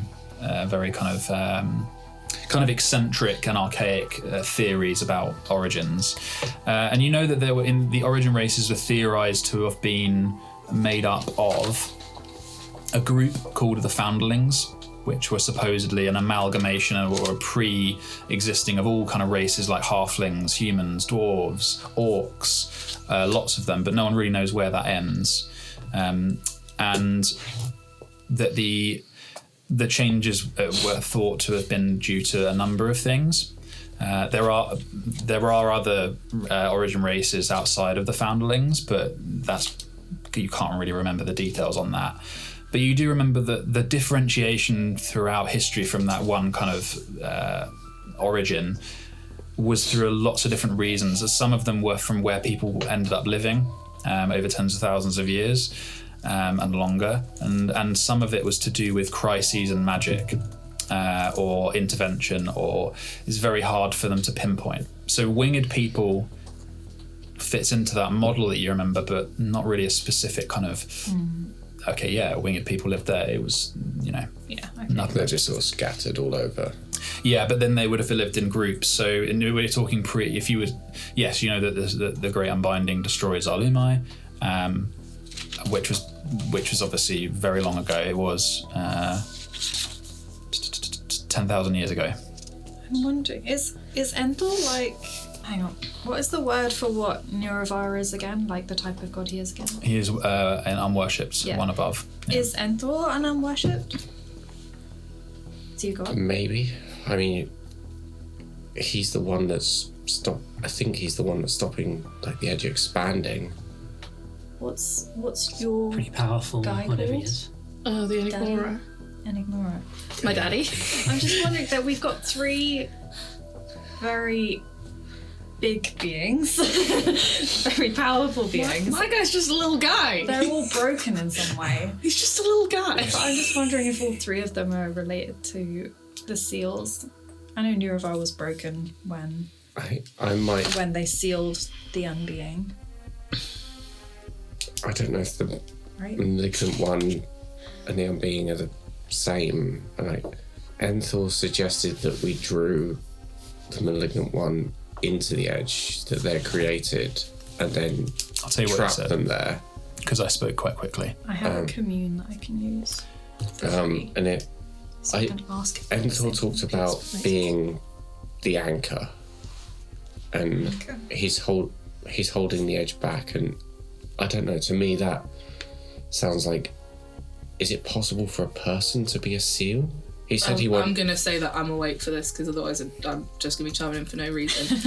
very kind of eccentric and archaic theories about origins. And you know that there were the origin races were theorized to have been made up of a group called the Foundlings, which were supposedly an amalgamation or a pre-existing of all kind of races like halflings, humans, dwarves, orcs, lots of them, but no one really knows where that ends. And that the changes were thought to have been due to a number of things. There are other origin races outside of the Foundlings, but you can't really remember the details on that. But you do remember that the differentiation throughout history from that one kind of origin was through lots of different reasons. Some of them were from where people ended up living over tens of thousands of years. And longer, and some of it was to do with crises and magic or intervention, or it's very hard for them to pinpoint. So winged people fits into that model that you remember, but not really a specific kind of okay, yeah, winged people lived there. It was,
Okay.
nothing.
They're just sort of scattered all over.
Yeah, but then they would have lived in groups. So we're talking if you would, yes, you know that the Great Unbinding destroyed Zalumai, which was obviously very long ago. It was 10,000 years ago.
I'm wondering, is Enthal like... Hang on. What is the word for what Neurovar is again? Like the type of god he is again?
He is an unworshipped, one above. Yeah.
Is Enthal an unworshipped? Is he a god?
Maybe. I mean, he's the one that's I think he's the one that's stopping like the edge expanding.
What's your
Pretty powerful,
guy
whatever he
called?
is.
Oh, the Enigmora.
Enigmora.
My daddy.
I'm just wondering that we've got 3 very big beings, very powerful beings.
My guy's just a little guy.
They're all broken in some way.
He's just a little guy.
But I'm just wondering if all 3 of them are related to the seals. I know Neurovar was broken when they sealed the Unbeing.
I don't know if the
Right.
Malignant One and the Unbeing are the same. Like, Xethir suggested that we drew the malignant one into the edge that they're created, and then
I'll tell you what
trap
I said,
them there.
because I spoke quite quickly.
I have a commune that I can use.
And it.
So I can ask if
Xethir talked about being the anchor, and he's holding the edge back, and I don't know. To me, that sounds like. Is it possible for a person to be a seal? He said he won't.
I'm going to say that I'm awake for this because otherwise I'm just going to be chiming in for no reason.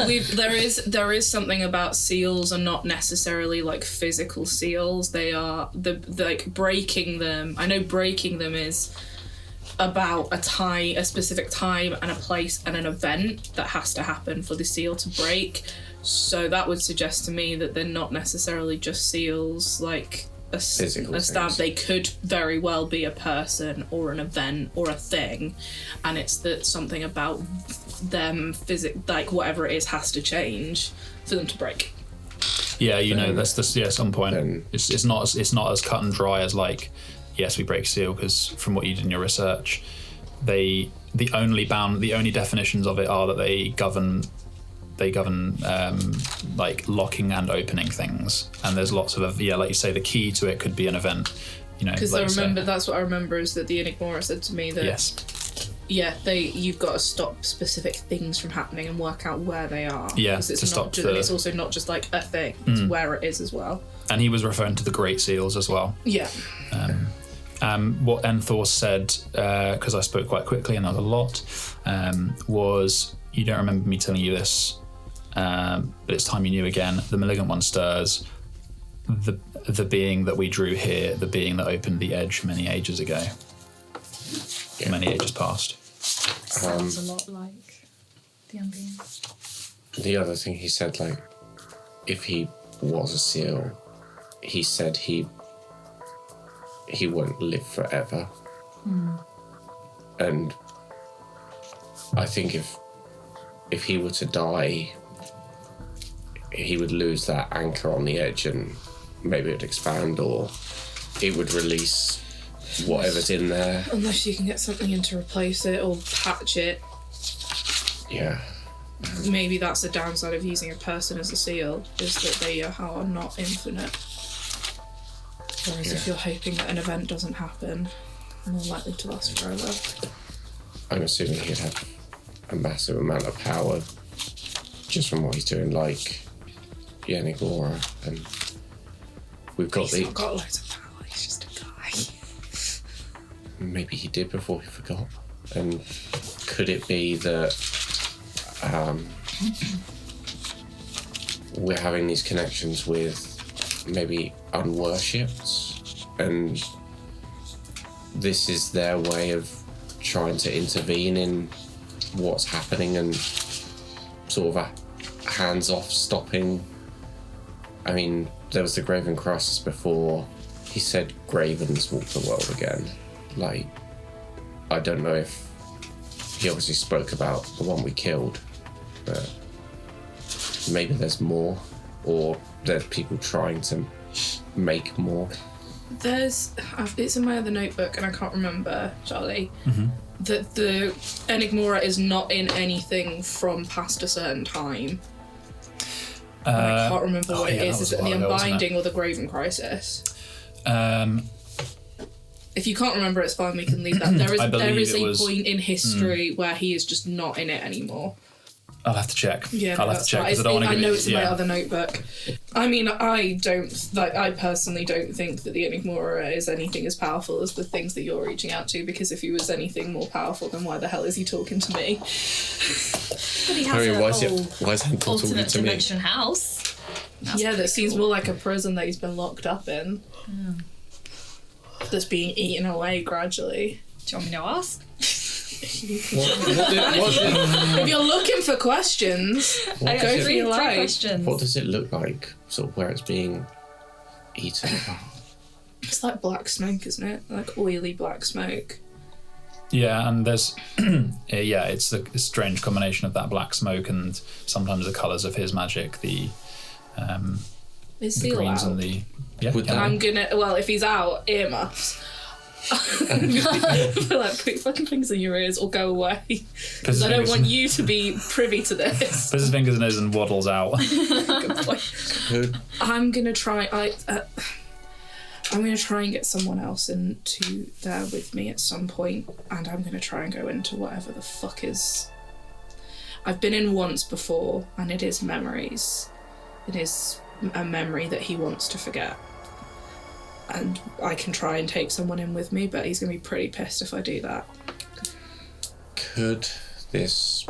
There is something about seals are not necessarily like physical seals. They are like breaking them. I know breaking them is about a specific time and a place and an event that has to happen for the seal to break. So that would suggest to me that they're not necessarily just seals like a stab. They could very well be a person or an event or a thing, and it's that something about them like whatever it is has to change for them to break.
Yeah, that's some point. It's not as cut and dry as like, yes, we break seal, because from what you did in your research, the only definitions of it are that they govern like locking and opening things, and there's lots of like you say, the key to it could be an event, because
like that's what I remember is that the Enigmora said to me that you've got to stop specific things from happening and work out where they are, because it's also not just like a thing, it's where it is as well. And
he was referring to the Great Seals as well. What Xethir said, because I spoke quite quickly and that was a lot, was, you don't remember me telling you this, but it's time you knew again. The malignant one stirs. The being that we drew here, the being that opened the edge many ages ago. Many ages past.
Sounds a lot like the ambience.
The other thing he said, like, if he was a seal, he said he won't live forever. And I think if he were to die, he would lose that anchor on the edge, and maybe it'd expand, or it would release whatever's in there.
Unless you can get something in to replace it or patch it.
Yeah.
Maybe that's the downside of using a person as a seal, is that they are not infinite. Whereas if you're hoping that an event doesn't happen, they're more likely to last forever.
I'm assuming he'd have a massive amount of power just from what he's doing, like the Enigmora, and we've got
He's not got loads of power, he's just a guy.
Maybe he did before he forgot. And could it be that we're having these connections with maybe unworshipped, and this is their way of trying to intervene in what's happening and sort of a hands-off stopping? I mean, there was the Graven crisis before. He said Gravens walk the world again. Like, I don't know if he obviously spoke about the one we killed, but maybe there's more, or there's people trying to make more.
It's in my other notebook and I can't remember, Charlie, that the Enigmora is not in anything from past a certain time. I can't remember what it is. Is it the Unbinding or the Graven Crisis? If you can't remember, it's fine, we can leave that. There is a point in history where he is just not in it anymore.
I'll have to check.
Yeah,
I'll have to check, because I don't want to give
I know it's in my other notebook. I mean, I personally don't think that the Enigmora is anything as powerful as the things that you're reaching out to, because if he was anything more powerful, then why the hell is he talking to me?
But he has
why is Xethir talking
alternate
to me?
dimension house.
That seems more like a prison that he's been locked up in. That's being eaten away gradually.
Do you want me to ask?
If you're looking for questions,
I
go for your life.
questions.
What does it look like, sort of where it's being eaten?
It's like black smoke, isn't it? Like oily black smoke.
Yeah, and there's it's a strange combination of that black smoke and sometimes the colours of his magic, the
Is
the
Seal
greens
out?
and the
I'm gonna. Well, if he's out, earmuffs. Like, put your fucking fingers in your ears or go away. Because I don't want you to be privy to this.
Puts his fingers in his and waddles out.
Good point. I'm gonna try. I'm gonna try and get someone else into there with me at some point, and I'm gonna try and go into whatever the fuck is. I've been in once before, and it is memories. It is a memory that he wants to forget. And I can try and take someone in with me, but he's going to be pretty pissed if I do that.
Could this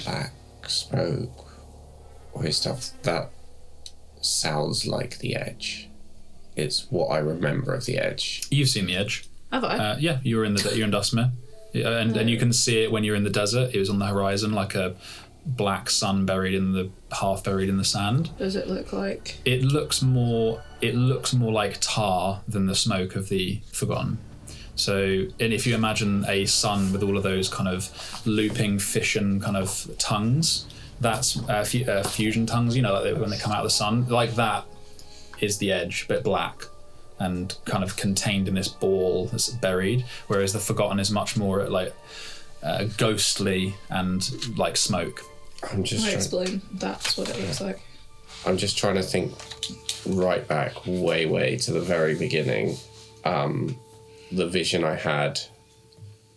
black smoke or stuff, that sounds like the Edge. It's what I remember of the Edge.
You've seen the Edge.
Have I?
Yeah, you're in Dustmere. Yeah, and you can see it when you're in the desert. It was on the horizon like a black sun half buried in the sand.
Does it look like?
It looks more like tar than the smoke of the Forgotten. So, and if you imagine a sun with all of those kind of looping fission kind of tongues, that's fusion tongues, you know, like when they come out of the sun, like that is the Edge, but black and kind of contained in this ball that's buried, whereas the Forgotten is much more like ghostly and like smoke.
I'm just
explain. That's what it looks like.
I'm just trying to think right back, way to the very beginning. The vision I had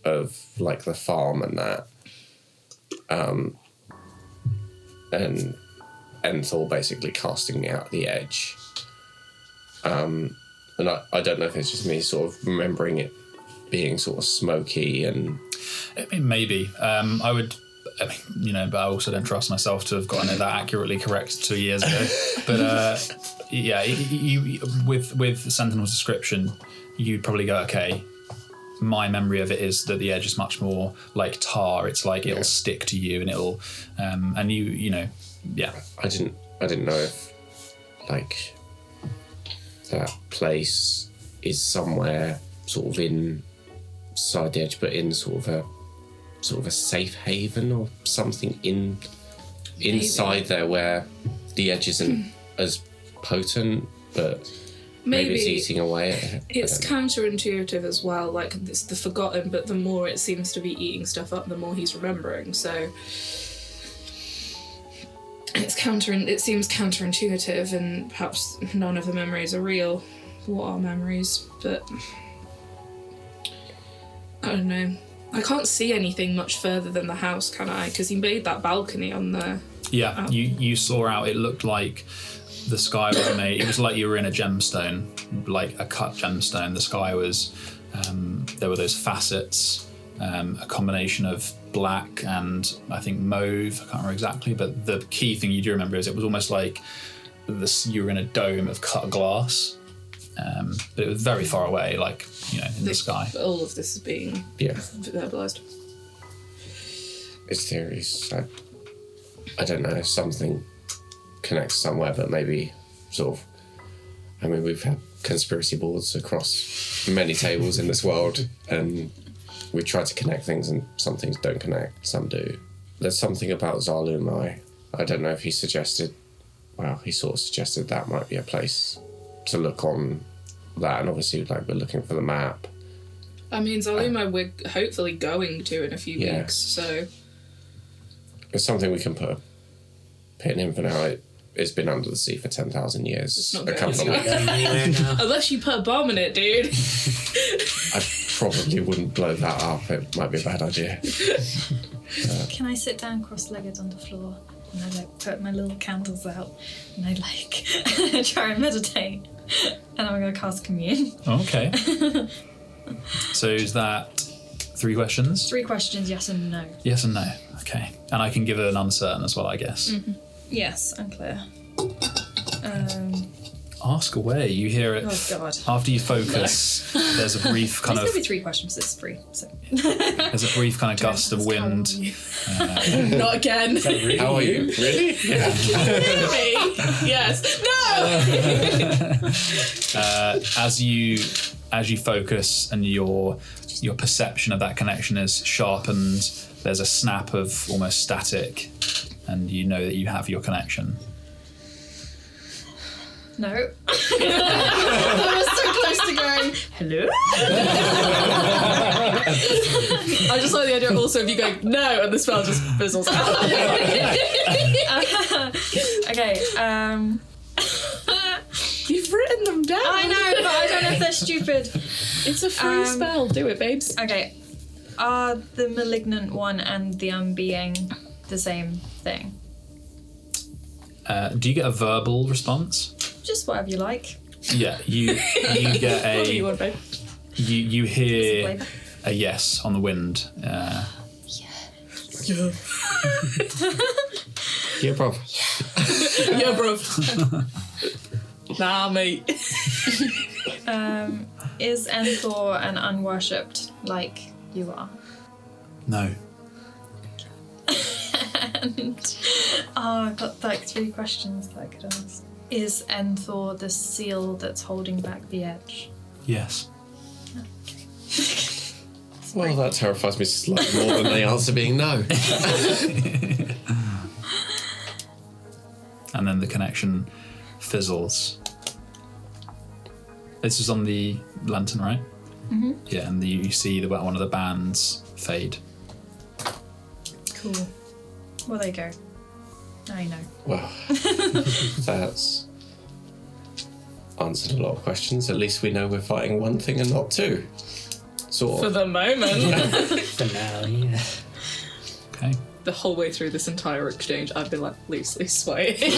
of like the farm and that, and Enthor basically casting me out of the Edge. And I don't know if it's just me sort of remembering it being sort of smoky and.
Maybe. But I also don't trust myself to have gotten it that accurately correct 2 years ago. But yeah, you with Sentinel's description, you'd probably go, okay, my memory of it is that the Edge is much more like tar. It's like it'll stick to you and it'll, and you know, yeah.
I didn't know if like that place is somewhere sort of inside the Edge, but in sort of a safe haven or something inside there where the Edge isn't as potent, but maybe it's eating away at it.
It's counterintuitive as well, like it's the Forgotten, but the more it seems to be eating stuff up, the more he's remembering, so it seems counterintuitive, and perhaps none of the memories are real. What are memories? But I don't know. I can't see anything much further than the house, can I? Because he made that balcony on the...
Yeah, you saw out, it looked like the sky was made... It was like you were in a gemstone, like a cut gemstone. The sky was... there were those facets, a combination of black and, I think, mauve. I can't remember exactly, but the key thing you do remember is it was almost like you were in a dome of cut glass. But it was very far away, like, you know, in the sky.
All of this is being verbalised.
It's theories. I don't know if something connects somewhere, but maybe sort of... I mean, we've had conspiracy boards across many tables in this world, and we try to connect things, and some things don't connect, some do. There's something about Zalumai. I don't know if he suggested... Well, he sort of suggested that might be a place to look on that, and obviously like we're looking for the map.
I mean, Zalumai we're hopefully going to in a few weeks, so
it's something we can put a pin in for now. It's been under the sea for 10,000 years.
It's not unless you put a bomb in it, dude.
I probably wouldn't blow that up. It might be a bad idea.
Can I sit down cross-legged on the floor and I like put my little candles out and I like try and meditate, and I'm going to cast Commune.
Okay. So is that 3 questions?
3 questions, yes and no.
Yes and no. Okay. And I can give it an uncertain as well, I guess.
Mm-hmm. Yes, unclear.
Ask away. You hear it.
Oh God.
After you focus, there's a brief kind of...
There's going to be 3 questions, it's 3. So.
There's a brief kind of gust of wind.
Not again.
How are you? Really?
Yeah. Me? Yes. No!
As you focus and your perception of that connection is sharpened, there's a snap of almost static, and you know that you have your connection.
No. I was so close to going, hello?
I just like the idea also of you going, no, and the spell just fizzles out.
Okay,
You've written them down.
I know, but I don't know if they're stupid.
It's a free spell. Do it, babes.
Okay, are the malignant one and the unbeing the same thing?
Do you get a verbal response?
Just whatever you like.
Yeah, you get
What do you
a
want, babe?
you hear
Flavour.
a yes on the wind.
Yeah, bruv.
Yeah, bro. Nah, mate.
Is Enthor an unworshipped like you are?
No.
And I've got like 3 questions that I could ask. Is Enthor the seal that's holding back the edge?
Yes.
Well, that terrifies me slightly more than the answer being no.
And then the connection fizzles. This is on the lantern, right?
Mm-hmm.
Yeah, and you see one of the bands fade.
Cool. Well, there you go. Now you know.
Well, that's answered a lot of questions. At least we know we're fighting one thing and not 2. Sort
For
of.
the moment.
For now, yeah.
Okay.
The whole way through this entire exchange, I've been like loosely swaying.
My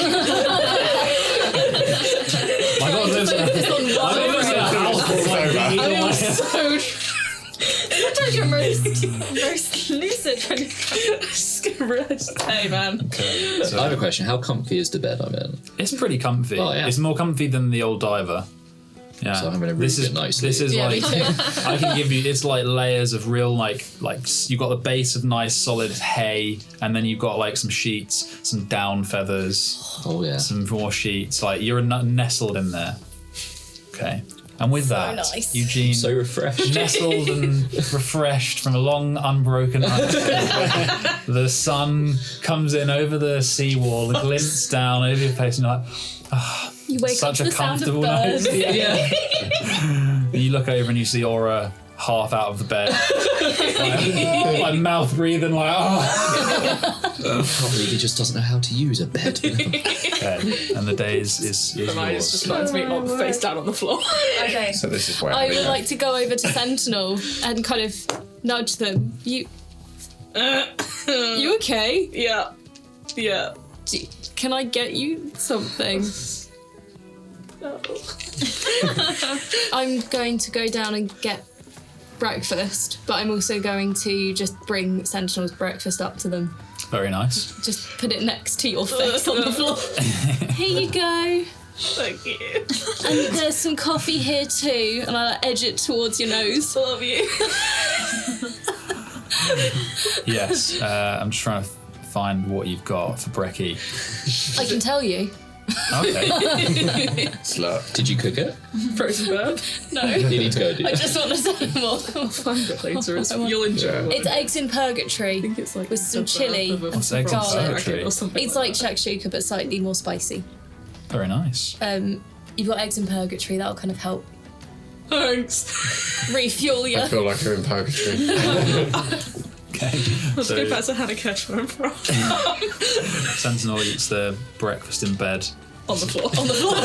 God, there's
I am so
Sometimes you're most lucid when you
hey, man.
I have a question. How comfy is the bed I'm in?
It's pretty comfy.
Oh, yeah.
It's more comfy than the old diver. Yeah.
So I'm having a really good night's sleep.
This is
Yeah,
like
me too.
I can give you. It's like layers of real like you've got the base of nice solid hay, and then you've got like some sheets, some down feathers,
Oh yeah.
some more sheets. Like you're nestled in there. Okay. And with that,
nice.
Eugene,
So refreshed.
nestled and refreshed from a long, unbroken night. The sun comes in over the seawall and glints down over your face, and you're like,
You wake
such
up
a
to the sound of
comfortable night.
birds.
Yeah. You look over and you see Aura half out of the bed, like mouth breathing, like, oh.
I can't believe he just doesn't know how to use a bed.
Okay. And the day is
The night is
yours.
just finds me up face down on the floor.
Okay.
So this is where
I
we
would
go.
like to go over to Sentinel and kind of nudge them. You okay?
Yeah. Yeah.
Can I get you something?
No.
I'm going to go down and get breakfast, but I'm also going to just bring Sentinel's breakfast up to them.
Very nice.
Just put it next to your face on the floor. Here you go.
Thank you.
And there's some coffee here too, and I'll edge it towards your nose.
Love you.
Yes. I'm just trying to find what you've got for brekkie.
I can tell you.
Okay.
Slurp.
Did you cook it?
Frozen bird.
No.
You need to go do
I
that.
just want to say more.
I'll find it later. You'll enjoy it.
It's eggs in
I
purgatory.
think it's like
with some
the
chili
birth of a
What's eggs in
frog
purgatory?
or something
It's like
that.
shakshuka, but slightly more spicy.
Very nice.
You've got eggs in purgatory. That'll kind of help
Thanks.
refuel you.
I feel like you're in purgatory.
Okay.
Let's
So
go back to Hanakesh where I'm from.
Sentinel eats their breakfast in bed.
On the floor.
On the floor.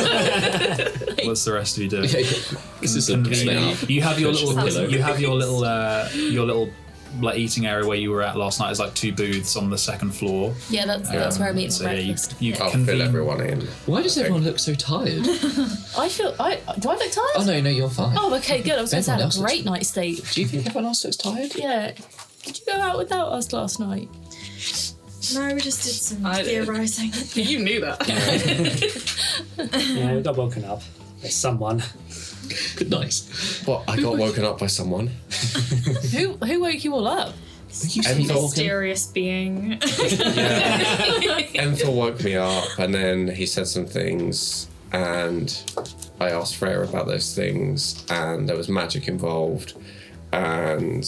What's the rest of you doing?
This is a
Convenient. You have your little.
Pillow.
You have your little like eating area where you were at last night. Is like 2 booths on the second floor.
Yeah, that's where I'm eating
So
breakfast.
you
I'll
convene-
fill everyone in.
Why does everyone look so tired?
Do I look tired?
Oh no, you're fine.
Oh, okay, good. I was going to
Everyone
have
else
a
looks-
great night's sleep.
Do you think everyone else looks tired?
Yeah. Did you go out without us last night?
No, we just did some
I did.
theorising.
You knew that.
Yeah, we got woken up by someone.
Good night.
What? I got woken up by someone.
Who woke you all up?
Mysterious being.
Enthor woke me up, and then he said some things, and I asked Freya about those things, and there was magic involved, and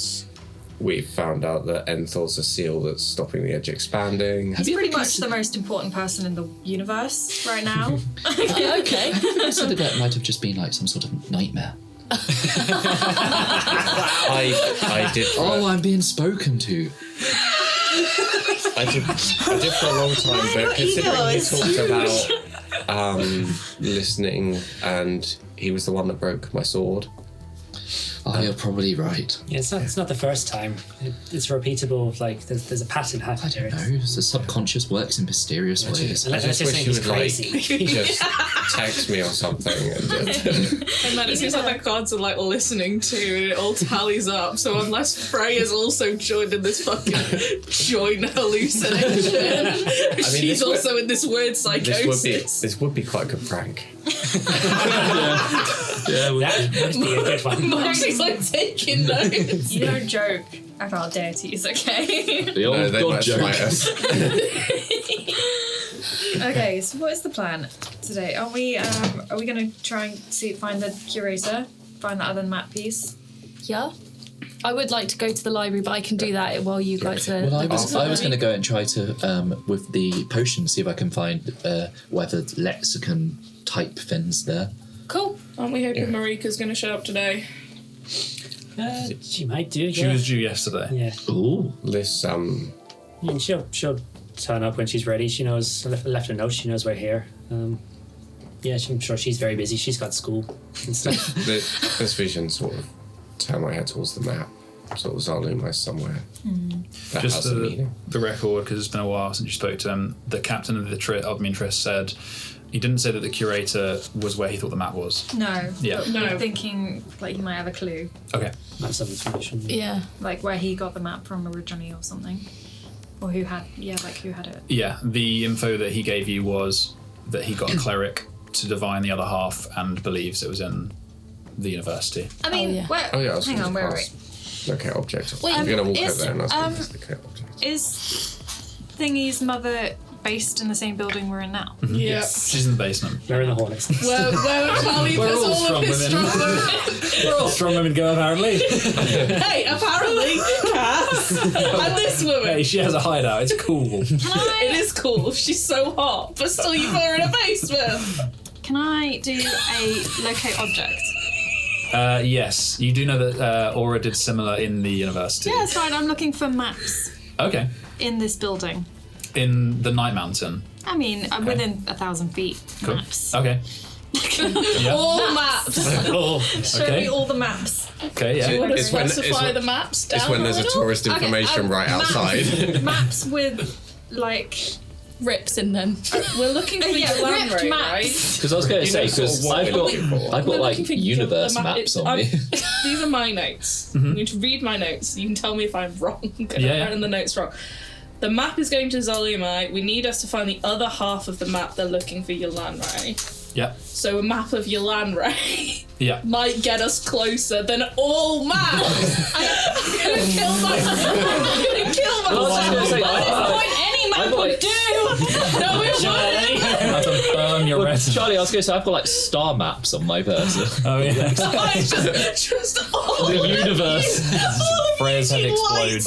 we found out that Enthor's a seal that's stopping the edge expanding.
He's pretty much the most important person in the universe right now.
Okay.
So that might have just been like some sort of nightmare.
I did.
Oh, I'm being spoken to.
I did for a long time, but considering he talked about listening, and he was the one that broke my sword.
Oh, you're probably right.
Yeah, it's not the first time. It's repeatable. Like there's a pattern
I
happening.
don't know. The subconscious works in mysterious ways.
I just wish he
he's
would
crazy.
just text me or something. And just,
And then it seems like the cards are like listening to, and it all tallies up. So unless Freya's also joined in this fucking joint hallucination, she's also in this weird psychosis.
this would be quite a good prank.
Yeah,
That would be a good one.
Moxie's like taking notes.
You don't joke about deities, okay?
the old
No, they
god
might
joke.
smite us.
Okay, so what is the plan today? Are we gonna try and find the curator, find that other map piece?
Yeah. I would like to go to the library, but I can do that while you guys are.
Well, I was going to go and try to, with the potion, see if I can find whether lexicon type things there.
Cool.
Aren't we hoping Marika's going to show up today?
She might do.
She was due yesterday.
Yeah.
Ooh.
This
And she'll turn up when she's ready. She knows. I left a note. She knows we're here. Yeah, I'm sure she's very busy. She's got school and stuff.
this vision sort of turned my head towards the map. Sort of Zaluma somewhere. That
Just
has a meaning.
the record, because it's been a while since you spoke to him. The captain of the Mintress said he didn't say that the curator was where he thought the map was.
No.
Yeah.
But we're thinking like he might have a clue,
Okay.
That's some information.
Yeah.
like where he got the map from originally or something, or who had it.
Yeah. The info that he gave you was that he got a cleric to divine the other half and believes it was in the university.
I mean,
yeah.
where?
Oh yeah, I was
hang
going
on,
to
where?
pass. Locate object.
Wait,
I'm going to walk
is,
over there and ask him if it's locate object.
Is Thingy's mother based in the same building we're in now?
Yeah.
She's in the basement.
We're in the Hornets.
Where Charlie
We're
puts
all
all of his
strong
strong
women.
women.
We're all strong women go, apparently.
Hey, apparently, Cass. And this woman.
Hey, she has a hideout. It's cool.
It is cool. She's so hot, but still you put her in a basement.
Can I do a locate object?
Yes. You do know that Aura did similar in the university.
Yeah, it's fine. I'm looking for maps
Okay.
in this building.
In the Night Mountain.
I mean, I'm within 1,000 feet.
Cool.
Maps.
Okay. Yeah.
All maps.
Show
Okay.
me all the maps.
Okay, yeah.
You want to
It's when-
specify
it's
the maps down
It's when
a
there's a
little?
tourist information
Okay,
right
maps.
outside.
Maps with like
Rips in them.
We're looking for
yeah,
your
ripped
land rate,
maps.
right?
Because I was going to say, because I've got
We're
like
looking for
universe
the map-
maps on me.
These are my notes. You need to read my notes. You can tell me if I'm wrong.
Yeah.
I'm in the notes wrong. The map is going to Zaluma. We need us to find the other half of the map they're looking for Yolanray.
Yeah.
So a map of Yolanray
Yeah.
might get us closer than all maps. I'm gonna kill myself. I'm gonna kill
Well, I was
myself.
gonna say,
At this point, any map would do. No, it wouldn't.
That's a burn your
Well,
retina.
Charlie, I was going to say, I've got like star maps on my person.
Oh, yeah.
It's just all
The universe.
Freya's head explodes.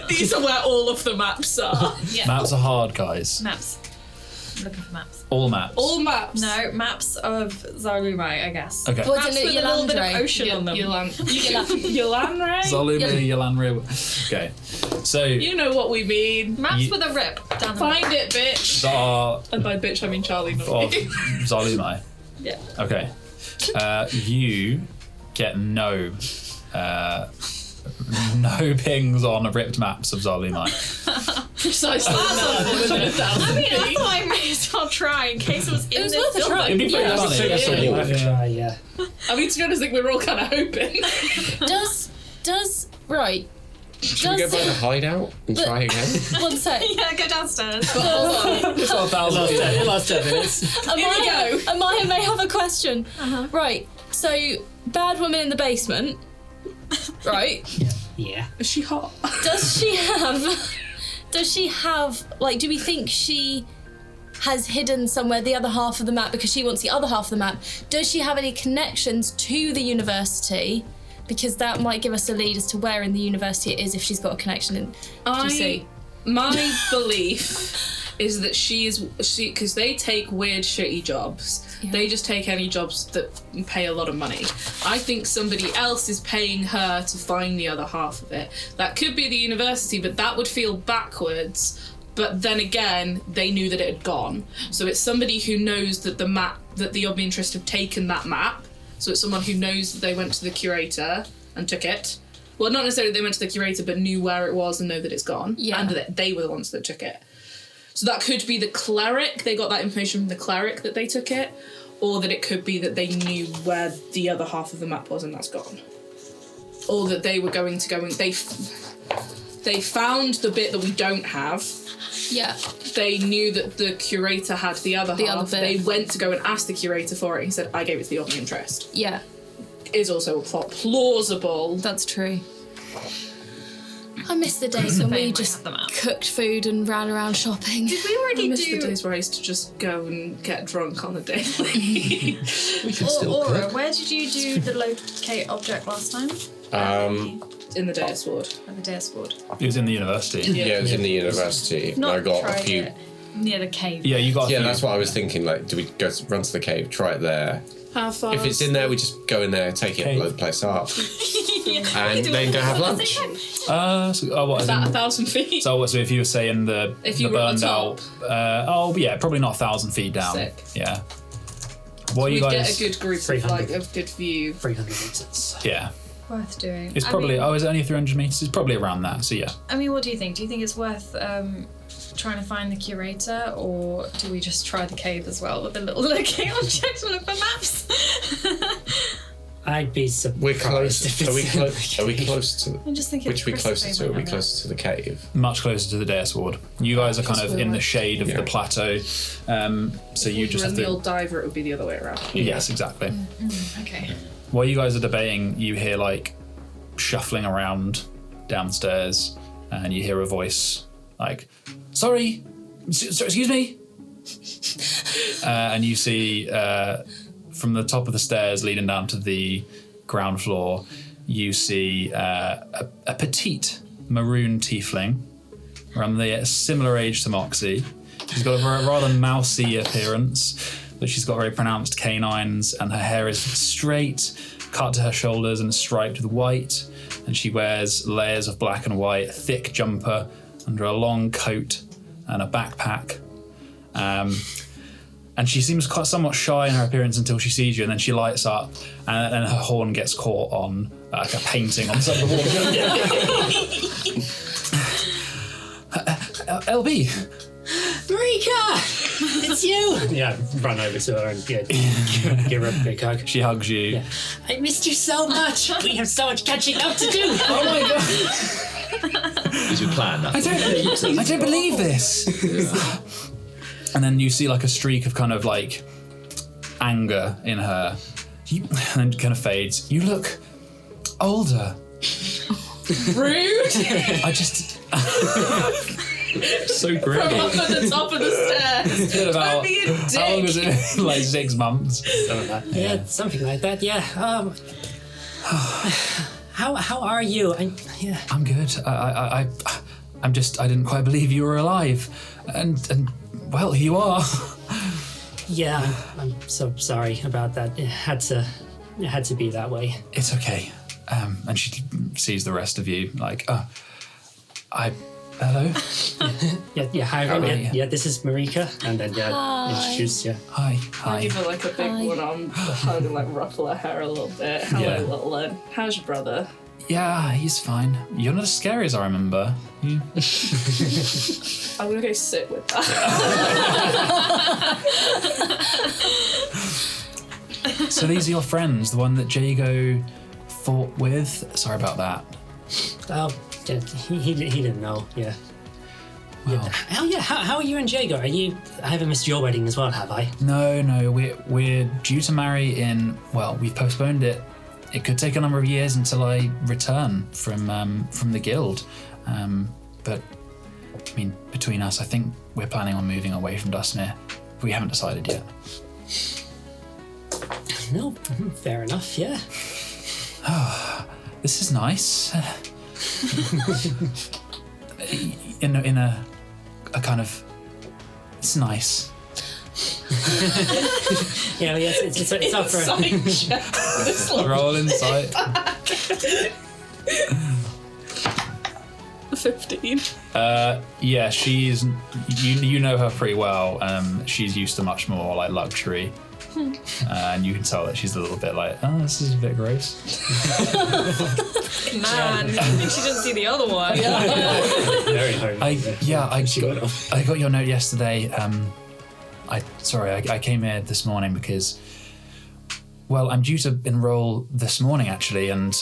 These are where all of the maps are.
Maps are hard, guys.
Maps. I'm looking for maps.
All maps.
All maps.
No, maps of Zalumai, I guess.
Okay.
What's
Maps
in
with
it?
a little bit of
Yolandre?
ocean on them.
Yolanray?
Zaluma, Yolanre. Okay. So,
You know what we mean.
Maps
Ye-
with a rip down the
Find it, bitch.
that are
And by bitch, I mean Charlie. Not
of
me.
Zalumai.
Yeah.
Okay. You get no pings on ripped maps of Zalumai.
Precisely.
I mean, I thought I may as well try in case it was in
was
this
worth a try.
building.
It'd be pretty funny.
We'll have to try, yeah.
I mean, to be honest, I think we're all kind of hoping.
Right.
Should we go by the hideout and try again?
One sec.
Yeah, go downstairs.
It's not 1,000.
Last 10 minutes.
Amaya may have a question. Right. So, bad woman in the basement. Right.
Yeah.
Is she hot?
Does she have like, do we think she has hidden somewhere the other half of the map because she wants the other half of the map? Does she have any connections to the university? because that might give us a lead as to where in the university it is if she's got a connection in GC.
My belief is that because they take weird, shitty jobs. Yeah. They just take any jobs that pay a lot of money. I think somebody else is paying her to find the other half of it. That could be the university, but that would feel backwards. But then again, they knew that it had gone. So it's somebody who knows that the Ob Interest have taken that map. So it's someone who knows that they went to the curator and took it. Well, not necessarily they went to the curator, but knew where it was and know that it's gone. Yeah. And that they were the ones that took it. So that could be the cleric. They got that information from the cleric that they took it. Or that it could be that they knew where the other half of the map was and that's gone. Or that they were going to go and... They found the bit that we don't have.
Yeah.
They knew that the curator had the other half. They went to go and ask the curator for it. He said, I gave it to the Ob Interest.
Yeah.
Is also plausible.
That's true. I miss the days when we just cooked food and ran around shopping.
Did we already
I miss the days where I used to just go and get drunk on a daily.
We can still
Aura,
cook.
where did you do the locate object last time?
In the Deus Ward.
At the Deus Ward.
It was in the university.
Yeah, it was in the university.
Not
I got
tried
a few.
it near the cave.
Yeah, you got.
Yeah, that's what I was thinking. Like, do we run to the cave, try it there?
How far?
If it's in there, we just go in there, take it, blow the place up, and then go have lunch.
What is
about 1,000 feet?
So if you were saying
if you were
burned
at the top.
out, probably not 1,000 feet down.
Sick.
Yeah. What
We'd
you guys?
get a good group of a good view.
300 meters.
Yeah.
Worth doing.
It's probably. Is it only 300 meters? It's probably around that. So yeah.
I mean, what do you think? Do you think it's worth trying to find the curator, or do we just try the cave as well with the little looking objects and look for maps?
I'd be surprised.
We're close.
If it's
Are we close to?
I'm just thinking.
Which are we closer to? Are we closer to the cave?
Much closer to the Deus Ward. You guys are kind of in the shade of the plateau, so you just have
the
to.
old diver, it would be the other way around.
Yes, exactly.
Okay.
While you guys are debating, you hear like shuffling around downstairs, and you hear a voice like, "Sorry, excuse me," and you see from the top of the stairs leading down to the ground floor, you see a petite maroon tiefling around the similar age to Moxie. She's got a rather mousy appearance, but she's got very pronounced canines, and her hair is straight, cut to her shoulders and striped with white, and she wears layers of black and white, a thick jumper under a long coat and a backpack. And she seems somewhat shy in her appearance until she sees you, and then she lights up, and then her horn gets caught on like a painting on the side of the wall. LB!
Marika! It's you! Yeah, run over to her and give her a big hug.
She hugs you.
Yeah. I missed you so much! We have so much catching up to do!
Oh my god!
Did you plan that?
I don't believe this! And then you see like a streak of kind of like anger in her. And it kind of fades. You look older.
Rude!
I just...
So
From
great.
up at the top of the stairs.
It's been about,
Don't be a dick.
how long was it? Like 6 months.
Something like that. Yeah, something like that, yeah. How are you?
I'm good. I didn't quite believe you were alive. And well, here you are.
Yeah, I'm so sorry about that. It had to be that way.
It's okay. And she sees the rest of you like, hello?
Yeah, hi,
Hi.
yeah, this is Marika. And then, introduce you.
Hi.
I give her like a big one on the hug and like ruffle her hair a little bit. Hello,
Yeah.
little one. How's your brother?
Yeah, he's fine. You're not as scary as I remember.
I'm gonna go sit with that.
So these are your friends, the one that Jago fought with? Sorry about that.
Oh, yeah, he didn't know, yeah.
Well,
Oh, yeah, how are you and Jago? I haven't missed your wedding as well, have I?
no, we're due to marry in, well, we've postponed it. It could take a number of years until I return from the guild. But, I mean, between us, I think we're planning on moving away from Dustmere. We haven't decided yet.
No, fair enough, yeah.
This is nice. in a kind of, it's nice.
Yeah, it's up for
Roll insight.
15.
Yeah, she's you know her pretty well. She's used to much more like luxury, and you can tell that she's a little bit like, oh, this is a bit gross.
Man, I think she didn't see the other one.
very home.
I got your note yesterday. I came here this morning because, well, I'm due to enroll this morning actually, and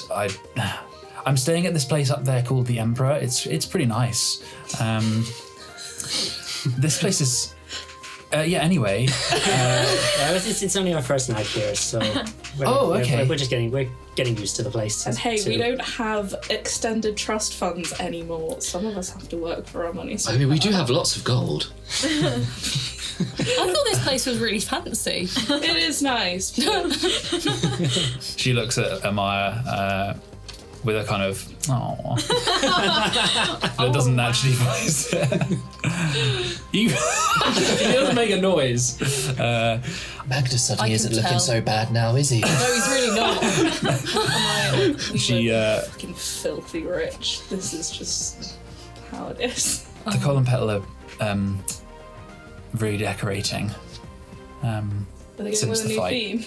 I'm staying at this place up there called the Emperor. It's pretty nice. This place is. Anyway.
It's only our first night here, so.
Okay.
We're just getting used to the place.
And hey, we don't have extended trust funds anymore. Some of us have to work for our money.
I mean, we do have lots of gold.
I thought this place was really fancy.
It is nice.
She looks at Amaya with a kind of, oh. That doesn't actually voice it. He doesn't make a noise.
Magda suddenly isn't looking so bad now, is he?
No, he's really not.
She,
fucking filthy rich. This is just how it is.
the column petal are redecorating.
Are they going
Since
with a
the
new
fight.
theme?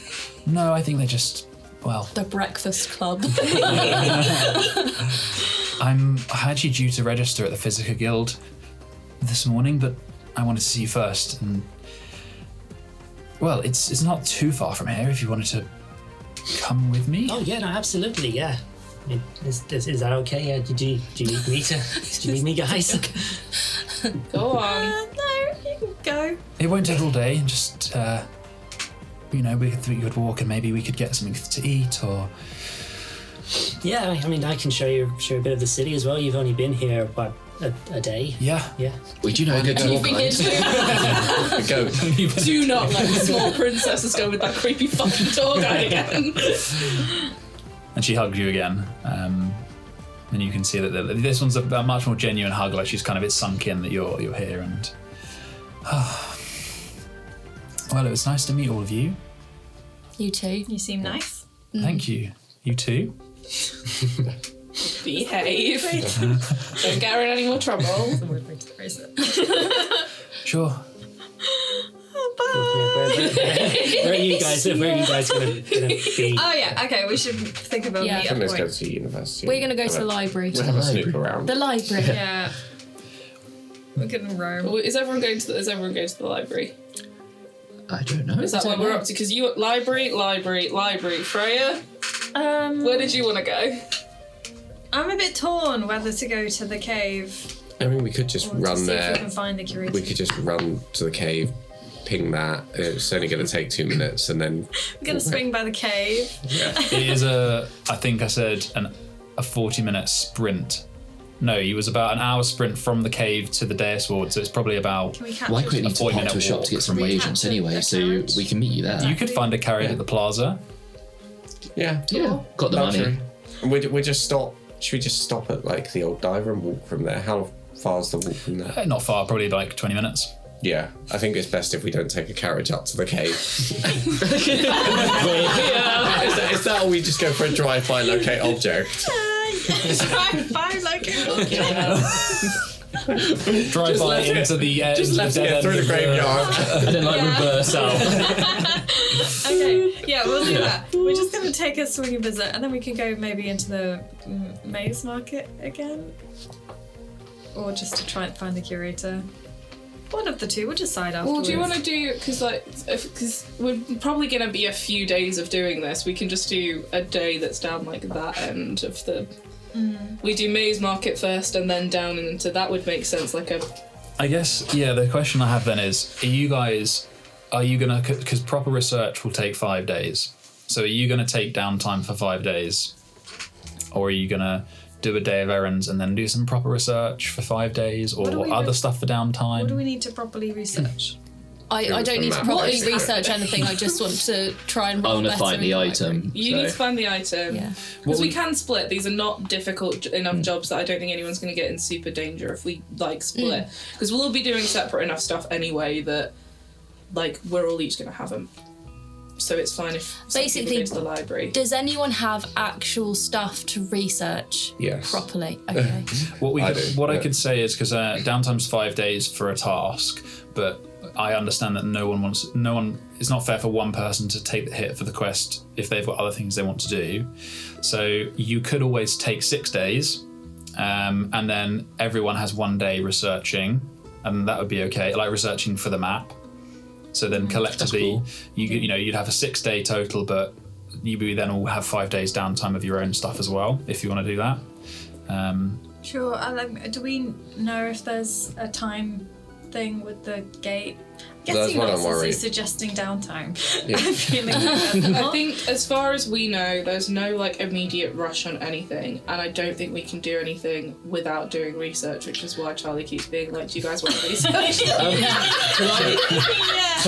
No, I think they're just, well,
The Breakfast Club.
I'm actually due to register at the Physica Guild this morning, but I wanted to see you first. And well, it's not too far from here. If you wanted to come with me.
Oh yeah, no, absolutely, yeah. I mean, is that okay? Yeah. Do you need me to? Do you need me, guys?
Go on.
No, you can go.
It won't take all day. Just we could walk and maybe we could get something to eat or.
Yeah, I mean, I can show you a bit of the city as well. You've only been here about a day.
Yeah.
Yeah.
We do know a good tour guide.
Go.
Do not let the small princesses go with that creepy fucking tour guide again.
And she hugs you again. And you can see that this one's a much more genuine hug. Like she's kind of, it's sunk in that you're here. And well, it was nice to meet all of you.
You too.
You seem nice.
Thank you. You too.
Behave. Don't get her in any more trouble.
That's a weird way to phrase it.
Sure.
Where are you guys gonna be?
Oh yeah, okay, we should think of a
Yeah.
meet-up
Let's go
point.
to university.
We're going to go to the library.
We'll have a snoop around.
The library.
Yeah. We can roam.
Well, is everyone going to the library?
I don't know.
Is that what we're up to? Because you library. Freya, where did you want to go?
I'm a bit torn whether to go to the cave
I mean, we could just
or to
run
see if we
there.
can find the curator.
We could just run to the cave, ping that. It's only going to take 2 minutes, and then
We're gonna swing by the cave.
It is I think I said a 40-minute sprint. No, it was about an hour sprint from the cave to the dais ward, so it's probably about.
Can we catch
Why
a-
couldn't you need to pop
40-minute
to a shop
walk.
to get some
Can we
reagents
catch a
anyway, so
carriage?
we can meet you there.
You could find a carriage at the plaza.
yeah,
Yeah, got the money.
luxury. And we just stop. Should we just stop at like the old diver and walk from there? How far is the walk from there?
Not far, probably like 20 minutes.
Yeah, I think it's best if we don't take a carriage up to the cave. Is that or we just go for a drive-by locate object?
Drive by like
Drive by into the
Just let's get through the graveyard.
And then reverse out.
Okay, yeah, we'll do that. We're just gonna take a swing visit, and then we can go maybe into the maze market again, or just to try and find the curator. One of the two. We'll decide afterwards.
Well, do you want to do because we're probably gonna be a few days of doing this. We can just do a day that's down like that end of the. We do maze market first and then down into that would make sense. Like a.
I guess, yeah, the question I have then is, are you gonna, because proper research will take 5 days, so are you gonna take downtime for 5 days? Or are you gonna do a day of errands and then do some proper research for 5 days, or
What do we
other stuff for downtime?
What do we need to properly research?
I don't need to properly research anything. I just want to try and.
I want to find the item.
You need to find the item.
Yeah.
Because we can split. These are not difficult enough jobs that I don't think anyone's going to get in super danger if we split. Because we'll all be doing separate enough stuff anyway that we're all each going to have them. So it's fine if basically go to the library.
Does anyone have actual stuff to research properly? Okay.
I could say is because downtime's 5 days for a task, but I understand that it's not fair for one person to take the hit for the quest if they've got other things they want to do. So you could always take 6 days, and then everyone has 1 day researching, and that would be okay, like researching for the map. So then collectively, cool. you'd have a 6 day total, but you then all have 5 days downtime of your own stuff as well, if you want to do that.
Sure. Do we know if there's a time thing with the gate? Guessing Nexus is suggesting downtime. Yeah. I'm feeling
I think as far as we know, there's no immediate rush on anything, and I don't think we can do anything without doing research, which is why Charlie keeps being like, do you guys want to research?
Can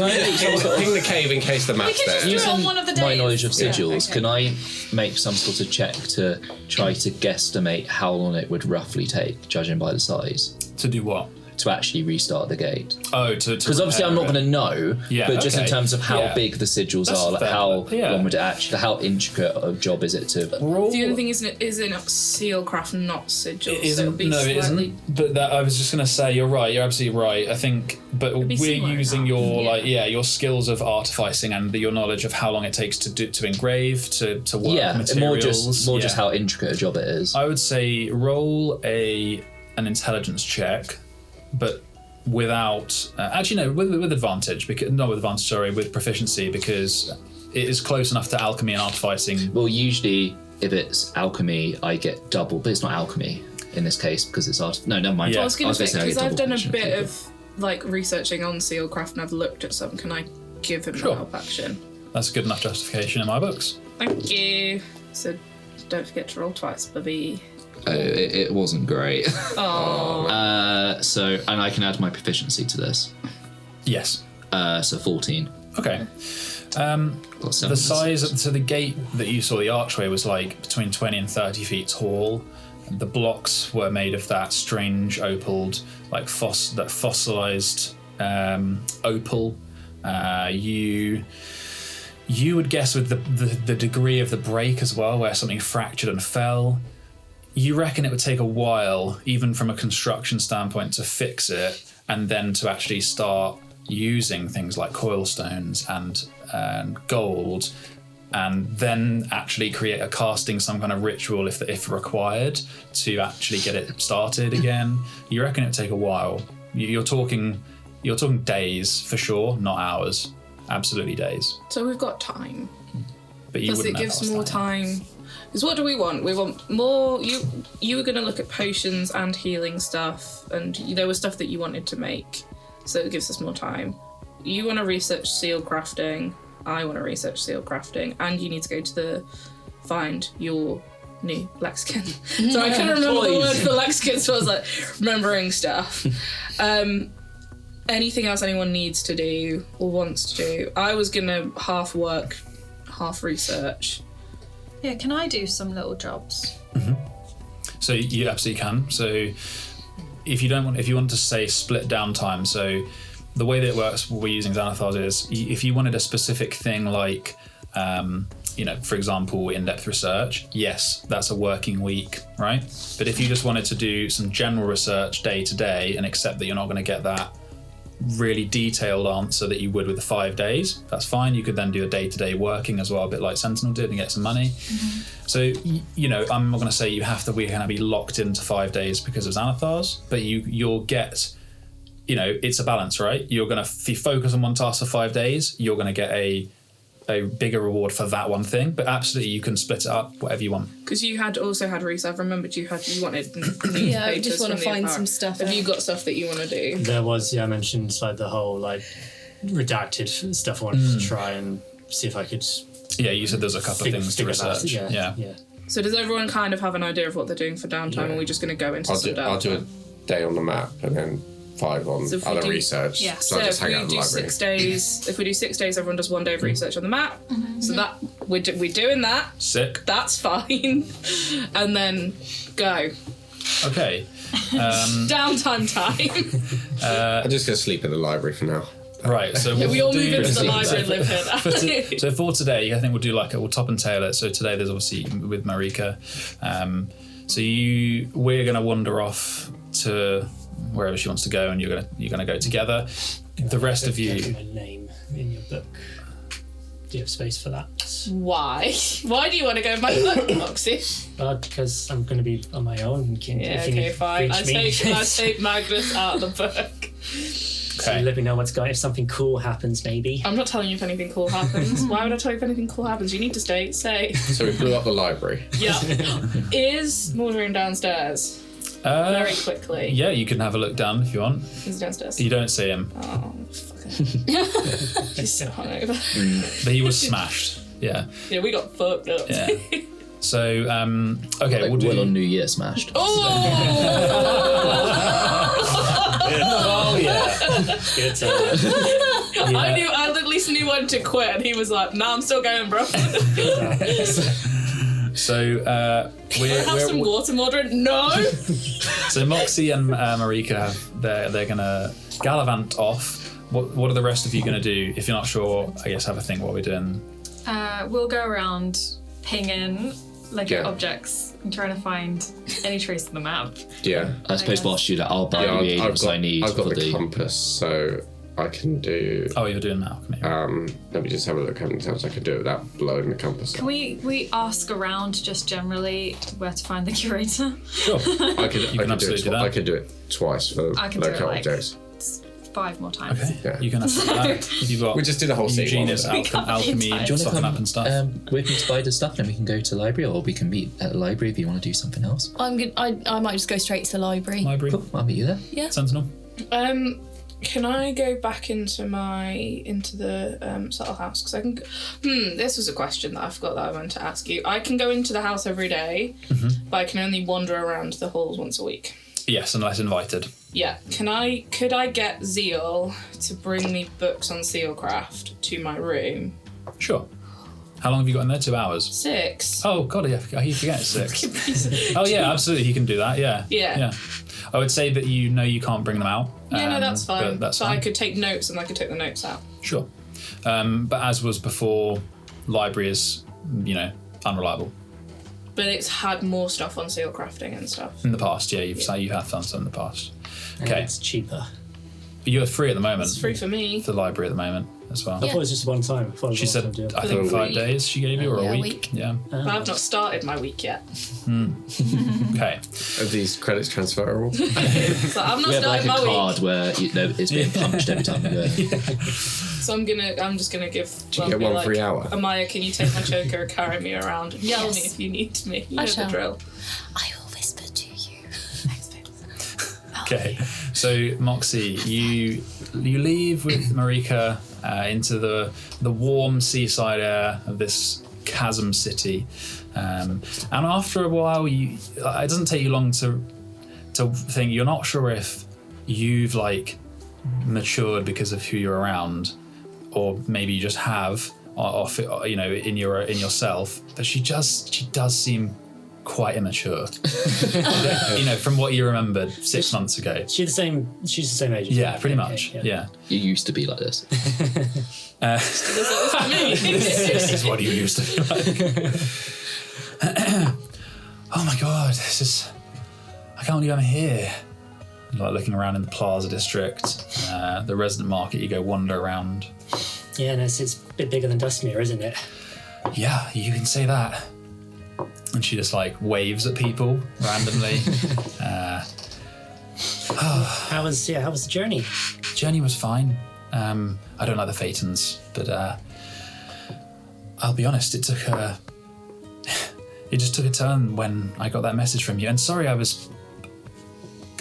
I ping the cave in case the map's there?
Using
one of the days.
my knowledge of sigils, can I make some sort of check to try to guesstimate how long it would roughly take, judging by the size?
To do what?
To actually restart the gate.
Because
obviously I'm not going to know, but just in terms of how big the sigils are, how long would it actually, how intricate a job is it to...
The only thing is in Sealcraft, not sigils.
It isn't. But I was just going to say, you're right, you're absolutely right. I think, but we're using your your skills of artificing and your knowledge of how long it takes to engrave, to work materials.
More just how intricate a job it is.
I would say roll an intelligence check, but without with advantage, because not with advantage, sorry, with proficiency, because it is close enough to alchemy and artificing.
Well, usually if it's alchemy, I get double, but it's not alchemy in this case because it's art. No, never mind.
Yeah. I was going to say, because I've done a bit of researching on Sealcraft and I've looked at some. Can I give him a help action?
That's a good enough justification in my books.
Thank you. So don't forget to roll twice, baby.
It wasn't great.
Oh.
And I can add my proficiency to this.
Yes.
So 14.
Okay. The size, so the gate that you saw, the archway, was between 20 and 30 feet tall. The blocks were made of that strange opaled, fossilized opal. You would guess with the degree of the break as well, where something fractured and fell. You reckon it would take a while, even from a construction standpoint, to fix it, and then to actually start using things like coilstones and gold, and then actually create a casting, some kind of ritual if required, to actually get it started again. You reckon it would take a while. You're talking days for sure, not hours. Absolutely days.
So we've got time.
But you wouldn't
it gives more time. Because what do we want? We want more. You were going to look at potions and healing stuff, and there was stuff that you wanted to make, so it gives us more time. You want to research seal crafting. I want to research seal crafting, and you need to go to find your new lexicon. So I couldn't remember the word for lexicon, so I was remembering stuff. Anything else anyone needs to do or wants to do? I was going to half work, half research.
Yeah, can I do some little jobs?
Mm-hmm. So you absolutely can. So if you want to say split downtime, so the way that it works, what we're using Xanathar's is, if you wanted a specific thing like, for example, in-depth research, yes, that's a working week, right? But if you just wanted to do some general research day to day and accept that you're not going to get that really detailed answer that you would with the 5 days, that's fine. You could then do a day-to-day working as well, a bit like Sentinel did, and get some money. Mm-hmm. So I'm not going to say we're going to be locked into 5 days because of Xanathar's, but you'll get, it's a balance, right? You're going to, if you focus on one task for 5 days, you're going to get a bigger reward for that one thing, but absolutely you can split it up whatever you want.
Because you also had research. I've remembered you wanted
yeah, I just want to find some stuff.
Have you got stuff that you want to do?
There was, I mentioned the whole redacted stuff I wanted to try and see if I could.
Yeah, you said there's a couple of things to research. Yeah.
So does everyone kind of have an idea of what they're doing for downtime, or are we just going to go into some downtime?
I'll do a day on the map and then 5 on
So if we
other
do-
research.
yeah.
So I
So
just
if
hang
we
out in the
do
library.
6 days, everyone does 1 day of research on the map. So that we're doing that.
Sick.
That's fine. And then go.
Okay.
Downtime time.
I'm just going to sleep in the library for now.
Right. So
we all
we'll
move
do-
into the library and live here.
So for today, I think we'll do we'll top and tail it. So today there's obviously with Marika. We're gonna wander off to wherever she wants to go, and you're gonna go together. The rest of you.
My name in your book. Do you have space for that?
Why? Why do you want to go in my book, Moxie?
Because I'm going to be on my own. And can,
Yeah,
if you
okay,
need to
fine. I
reach me,
take Magnus out of the book.
so let me know what's going. If something cool happens, maybe.
I'm not telling you if anything cool happens. Why would I tell you if anything cool happens? You need to stay safe.
So we blew up the library.
Yeah. Is Maud's room downstairs? Very quickly.
Yeah, you can have a look down if you want.
He's downstairs.
You don't see him,
Oh, fucking. He's so hungover.
but he was smashed. Yeah.
Yeah, we got fucked up.
Yeah. So okay,
Like
we'll do.
Will on New Year smashed.
Oh yeah. Good time.
I at least knew when to quit, and he was like, "Nah, I'm still going, bro."
So
Have some water, Mordred? No.
so Moxie and Marika they're gonna gallivant off. What are the rest of you gonna do? If you're not sure, I guess have a think what we're doing.
We'll go around pinging Lego
Yeah.
objects and trying to find any trace of the map.
Yeah.
I suppose whilst you do that, I'll buy you the agents I need
I've got
for
the
the.
compass, so I can do.
Oh, you're doing alchemy.
Let me just have a look how many times I can do it without blowing the compass.
Can we ask around just generally where to find the curator?
Sure.
I could
can absolutely do that.
I could do it twice for
I can do it
local
like
objects.
5 more times.
Okay.
Yeah.
You can have that. You've got
We just did a whole scene.
Eugenius
wasn't it?
alchemy,
Do you
Do you want
stocking
to
up and stuff.
with me to buy the stuff, then we can go to the library, or we can meet at the library if you want to do something else.
I'm good. I might just go straight to the library.
Library.
Cool, I'll meet you there.
Yeah.
Sentinel.
Can I go back into the subtle house? Because I can. This was a question that I forgot that I meant to ask you. I can go into the house every day, but I can only wander around the halls once a week.
Yes, unless invited.
Yeah. Could I get Zeal to bring me books on sealcraft to my room?
Sure. How long have you got in there? 2 hours.
6.
Oh god, yeah, I forget it's 6. Oh yeah, absolutely, he can do that. Yeah.
Yeah.
I would say that you can't bring them out.
Yeah, no, that's fine.
But that's
so
fine.
I could take notes and I could take the notes out.
Sure. But as was before, library is unreliable.
But it's had more stuff on seal crafting and stuff.
In the past, yeah, you have done some in the past.
And
Okay.
it's cheaper.
You're free at the moment.
It's free for me.
For the library at the moment as well.
I thought it was just one time. I thought it was
She
one
said,
time deal.
I think 5 days she gave you, or
Yeah,
a
a
week.
week.
Yeah.
But I've not started my week yet.
Okay.
Are these credits transferable?
So I've not
We have like
started
a
my
card
week.
where it's being punched every time you go.
So I'm just gonna give.
Do you get one free hour?
Amaya, can you take my choker and carry me around and yell
Yes.
me if you need me? You
I
know
shall.
the drill.
I will whisper to you.
Okay, so Moxie, you leave with Marika into the warm seaside air of this chasm city, and after a while, it doesn't take you long to think. You're not sure if you've matured because of who you're around, or maybe you just have, or in yourself. But she does seem quite immature. From what you remembered 6 months ago.
She's the same age. as
Yeah,
me,
pretty
okay,
much.
yeah.
Yeah.
You used to be like this.
This is what you used to be like. Oh my god, I can't believe I'm here. Looking around in the Plaza District, the resident market, you go wander around.
Yeah, and it's a bit bigger than Dustmere, isn't it?
Yeah, you can say that. And she just waves at people randomly.
How was the journey?
Journey was fine. I don't like the Phaetons, but I'll be honest, it just took a turn when I got that message from you. And sorry, I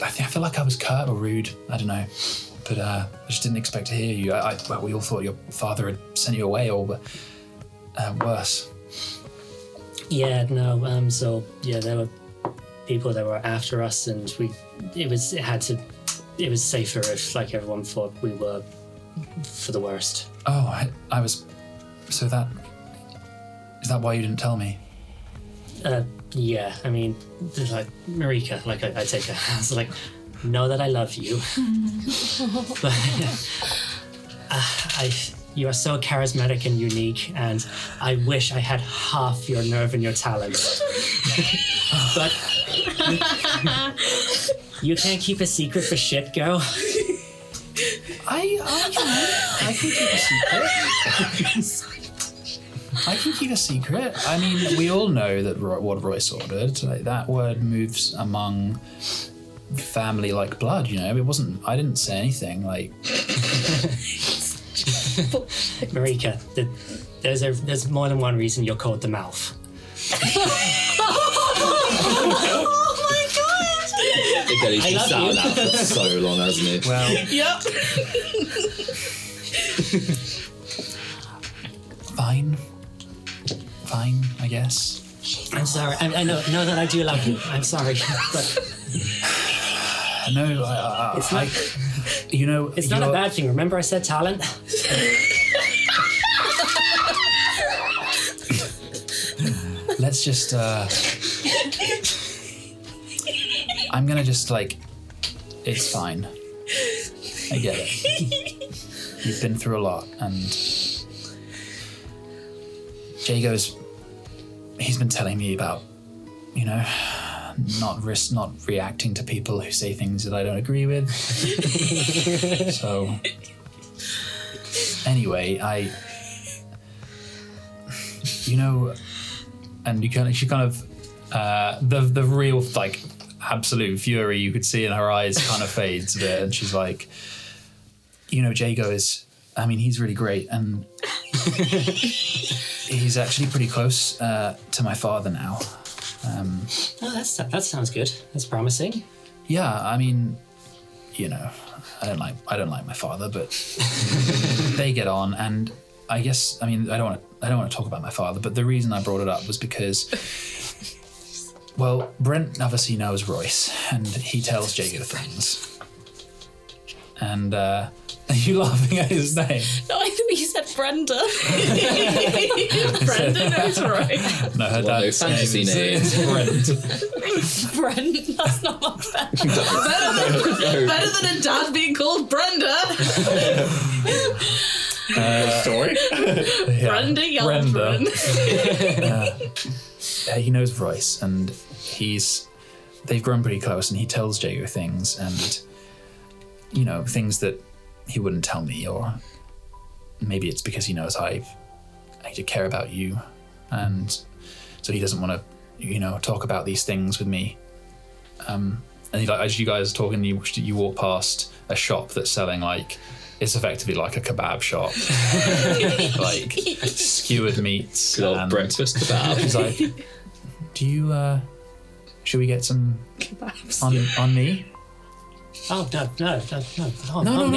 feel like I was curt or rude. I don't know, but I just didn't expect to hear you. We all thought your father had sent you away, or worse.
Yeah, no. So yeah, there were people that were after us, and it had to it was safer if like everyone thought we were for the worst.
Oh, I was. So that is that why you didn't tell me?
Yeah. I mean, like Marika, like I take her hands, like, know that I love you, but you are so charismatic and unique, and I wish I had half your nerve and your talent. But you can't keep a secret for shit, girl.
I can keep a secret. I can keep a secret. I mean, we all know that what Royce ordered. Like, that word moves among family like blood. You know, it wasn't. I didn't say anything. Like,
Marika, there's more than one reason you're called the mouth.
Again, he's been sat on that for so long, hasn't he?
well,
Yep.
fine, I guess.
I'm sorry. I know that I do love you. I'm sorry, but
No,
it's not.
you know,
It's not a bad thing. Remember, I said talent.
Let's just. I'm gonna just like. It's fine. I get it. You've been through a lot, and Jago's. He's been telling me about, you know, not reacting to people who say things that I don't agree with. So. Anyway, you know, and she kind of, the real like absolute fury you could see in her eyes kind of fades a bit, and she's like, you know, Jago is, I mean, he's really great, and he's actually pretty close to my father now.
Oh, that sounds good. That's promising.
Yeah, I mean, you know, I don't like my father, but they get on, and I guess, I mean, I don't want to talk about my father, but the reason I brought it up was because, well, Brent obviously knows Royce, and he tells Jago things. And are you laughing at his name?
No, I thought you said Brenda.
Brenda knows right.
No, her
Well, no
dad's
fantasy
name is Brent.
Brent, that's not much better.
Better than a dad being called Brenda.
Story?
Yeah,
Brenda Yelbrun.
he knows Royce, and they've grown pretty close, and he tells Jago things, and you know, things that he wouldn't tell me, or maybe it's because he knows I care about you, and so he doesn't want to, you know, talk about these things with me. And he, like, as you guys are talking, you walk past a shop that's selling, like, it's effectively like a kebab shop, like skewered meats.
Good old
and
breakfast kebab.
he's like, do you should we get some
Kebabs.
on me?
Oh no,
No,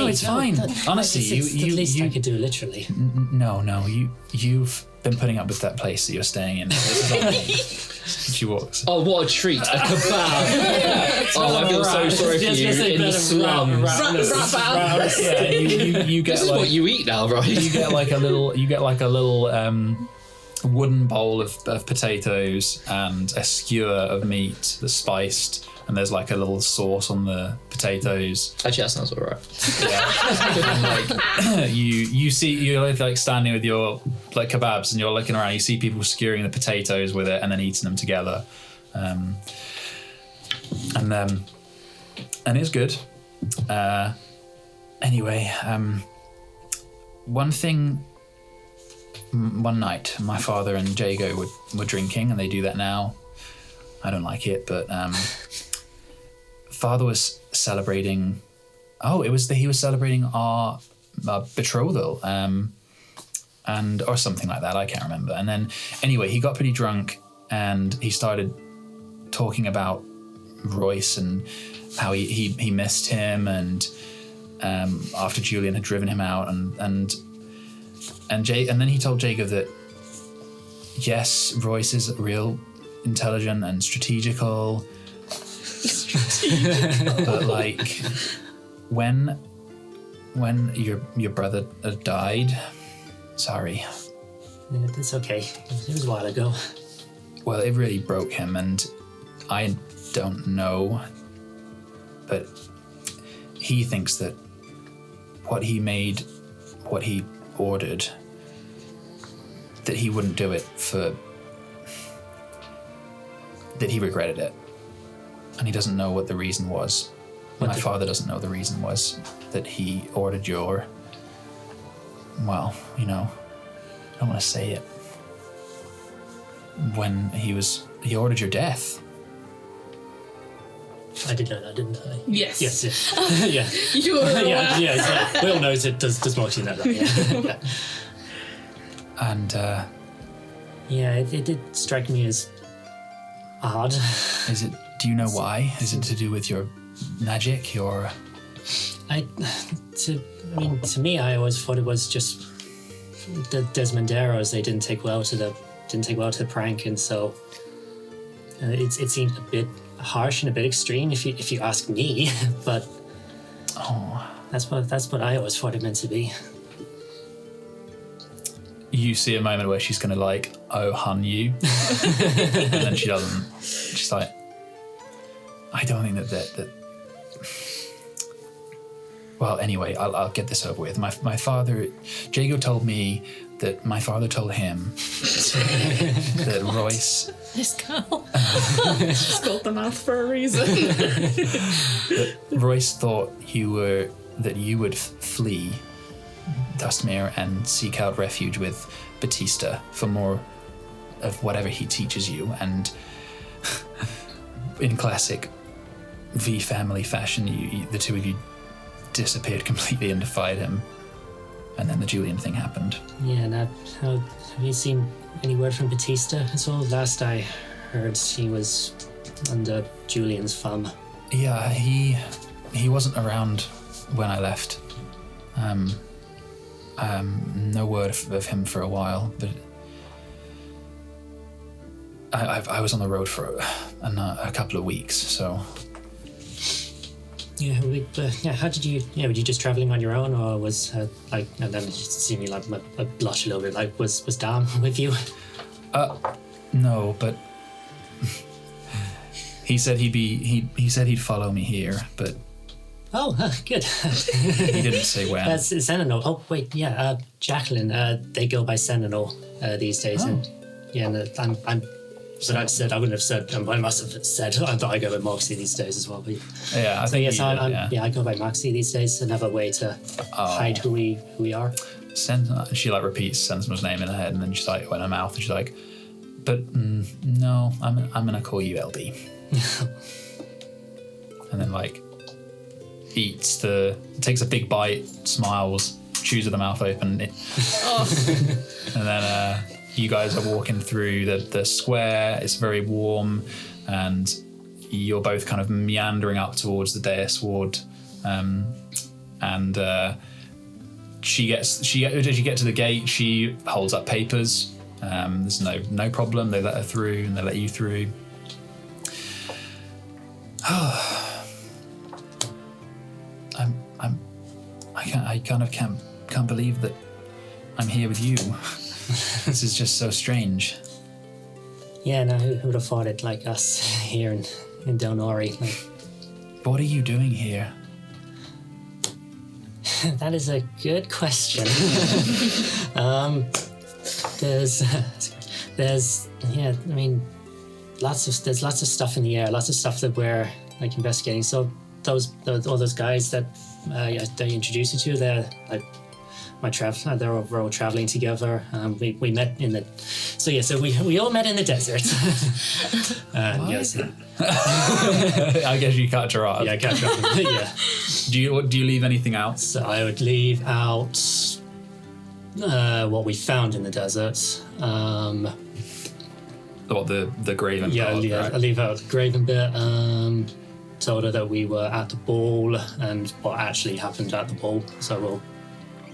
it's fine. Honestly,
it's the least I
you
could do, literally.
No, you've been putting up with that place that you're staying in. She walks.
Oh, what a treat! A kebab. Oh, I feel so sorry for you in the slums.
Wrap out.
Yeah, you get
This is
like
what you eat now, right?
you get like a little wooden bowl of potatoes and a skewer of meat that's spiced, and there's like a little sauce on the potatoes.
Actually, that sounds alright.
And like you see, you're like standing with your like kebabs, and you're looking around. You see people skewering the potatoes with it and then eating them together, and it's good. Anyway, one night, my father and Jago were drinking, and they do that now. I don't like it, but father was celebrating. Oh, he was celebrating our betrothal, and or something like that. I can't remember. And then anyway, he got pretty drunk, and he started talking about Royce and how he missed him, and after Julian had driven him out, and then he told Jago that yes, Royce is real intelligent and strategical. But like when your brother died, sorry.
It's okay. It was a while ago.
Well, it really broke him, and I don't know, but he thinks that what he ordered, that he wouldn't do it that he regretted it. And he doesn't know what the reason was. My father doesn't know the reason was that he ordered your, well, I don't want to say it. When he ordered your death.
I did know that, didn't I?
Yes.
Yes. Yeah.
You were aware.
Yeah. Will knows it. Does Moxie know that? Yeah.
And
it did strike me as odd.
Do you know why? Is it to do with your magic, or?
To me, I always thought it was just the Desmonderos. They didn't take well to the prank, and so it seemed a bit harsh and a bit extreme, if you ask me. But that's what I always thought it meant to be.
You see a moment where she's gonna hun you, and then she doesn't. She's like, I don't think that. Well, anyway, I'll get this over with. My father, Jago told me that my father told him that Royce.
This girl.
She's called the mouth for a reason.
That Royce thought that you would flee Dustmere and seek out refuge with Batista for more of whatever he teaches you, and in classic V family fashion, the two of you disappeared completely and defied him, and then the Julian thing happened.
Yeah, now have you seen any word from Batista? That's all. Last I heard, he was under Julian's thumb.
Yeah, he wasn't around when I left. No word of him for a while, but I was on the road for a couple of weeks, so.
Yeah, how did you? Yeah, were you just traveling on your own, or was and then you see me I blush a little bit. Was Dan with you?
No, but he said he said he'd follow me here, but.
Oh, good.
He didn't say when.
That's Sentinel. Oh, wait, yeah, Jacqueline. They go by Sentinel these days, and I'm. So I wouldn't have said. I must have said that I go by Moxie these days as well. But
yeah, I think
yes, I go by Moxie these days. Another way to hide who we are.
Sentinel. She repeats Sentinel's name in her head, and then she's in her mouth, and she's like, "But no, I'm gonna call you LB." And then takes a big bite, smiles, chews with the mouth open, and then you guys are walking through the square. It's very warm, and you're both kind of meandering up towards the dais ward. And as you get to the gate, she holds up papers. There's no problem. They let her through, and they let you through. I kind of can't believe that I'm here with you. This is just so strange.
Yeah, no, who would have thought it us here in Delnori?
What are you doing here?
That is a good question. There's there's lots of stuff in the air, lots of stuff that we're investigating. So all those guys that they introduced you to, they're we're all traveling together. We met in the so we all met in the desert. Yes.
I guess you cut her off.
Yeah, I cut her off. Yeah.
Do you leave anything out?
So I would leave out what we found in the desert.
The Graven part, right?
I leave out the Graven bit. Told her that we were at the ball and what actually happened at the ball. So we'll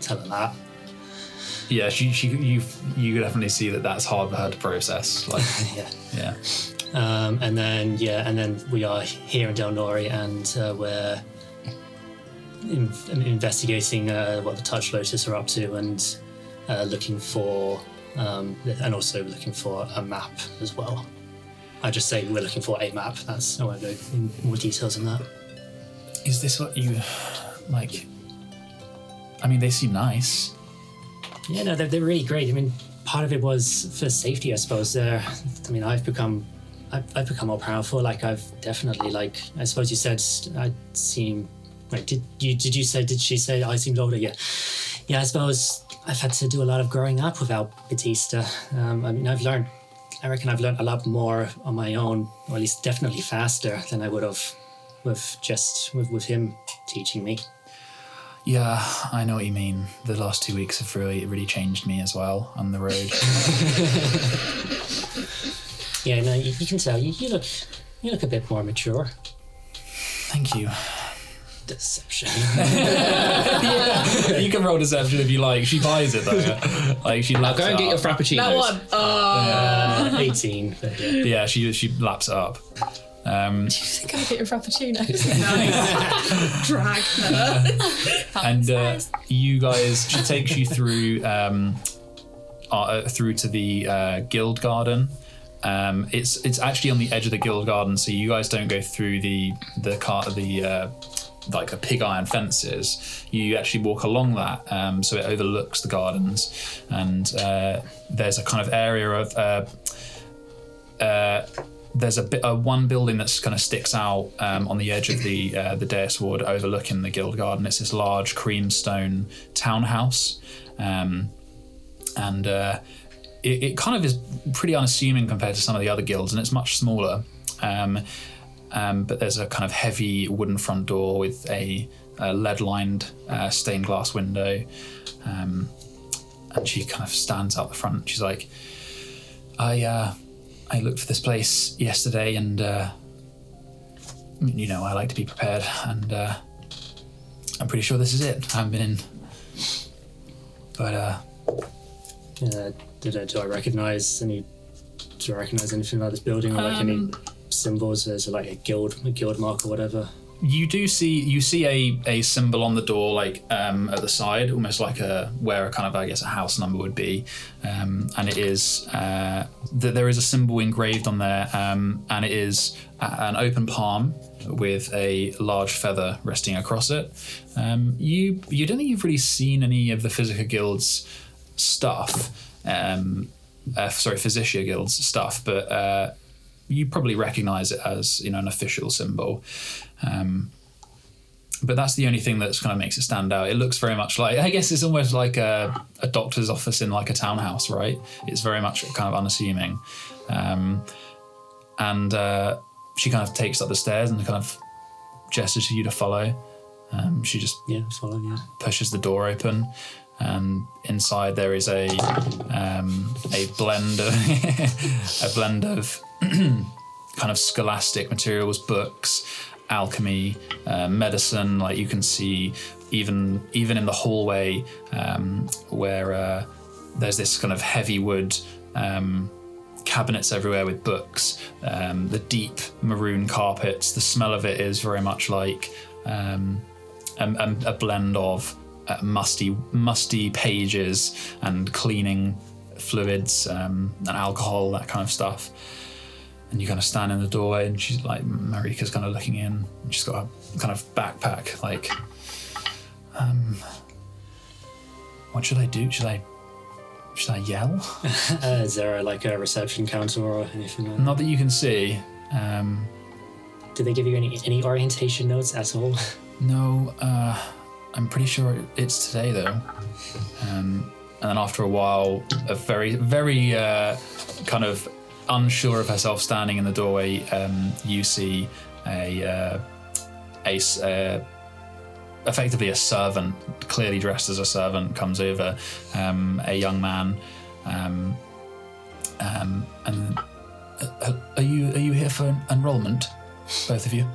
tell her that.
Yeah, you definitely see that that's hard for her to process. Yeah. And
then we are here in Delnori, and we're investigating what the Touch Lotus are up to, and looking for, and also looking for a map as well. I just say we're looking for a map. That's I won't go in more details on that.
Is this what you like? I mean, they seem nice.
Yeah, no, they're really great. I mean, part of it was for safety, I suppose. I've become more powerful. Like, I've definitely, like, I suppose you said I seem. Wait, did she say I seemed older? Yeah, I suppose I've had to do a lot of growing up without Batista. I reckon I've learned a lot more on my own, or at least definitely faster than I would have with him teaching me.
Yeah, I know what you mean. The last 2 weeks have really changed me as well on the road.
Yeah, no, you can tell. You look a bit more mature.
Thank you.
Deception.
You can roll deception if you like. She buys it though. Like she laps
Go and
it
get your
up.
frappuccinos.
That one.
18. But yeah.
Yeah, she laps it up.
Go get your frappuccinos.
Nice. Drag her.
And you guys, she takes you through to the guild garden. It's actually on the edge of the guild garden, so you guys don't go through the pig iron fences. You actually walk along that, so it overlooks the gardens, and there's a kind of area of there's one building that's kind of sticks out on the edge of the dais ward overlooking the guild garden. It's this large creamstone townhouse, and it kind of is pretty unassuming compared to some of the other guilds, and it's much smaller. But there's a kind of heavy wooden front door with a lead-lined stained glass window, and she kind of stands out the front. She's like, I looked for this place yesterday, and I like to be prepared, and I'm pretty sure this is it. I haven't been in, but
do I recognize anything about this building, or like any symbols? There's like a guild mark or whatever.
You see a symbol on the door, like at the side, almost like where a kind of, I guess, a house number would be, and it is there is a symbol engraved on there, and it is an open palm with a large feather resting across it. You don't think you've really seen any of the Physica Guild's stuff, Physicia Guild's stuff, but you probably recognize it as an official symbol. But that's the only thing that's kind of makes it stand out. It looks very much like, I guess it's almost like a doctor's office in like a townhouse, right? It's very much kind of unassuming. And she kind of takes up the stairs and kind of gestures for you to follow. She just
follow,
pushes the door open. And inside there is a blend of kind of scholastic materials, books, alchemy, medicine. Like you can see even in the hallway where there's this kind of heavy wood cabinets everywhere with books, the deep maroon carpets. The smell of it is very much like a blend of musty pages and cleaning fluids and alcohol, that kind of stuff. And you kind of stand in the doorway, and she's like, Marika's kind of looking in, and she's got a kind of backpack, like, what should I do? Should I yell?
Is there like a reception counter or anything like that?
Not that you can see.
Did they give you any orientation notes at all?
No, I'm pretty sure it's today though. And then after a while, a very, very kind of unsure of herself standing in the doorway, you see effectively a servant, clearly dressed as a servant, comes over, a young man, and are you here for enrollment, both of you?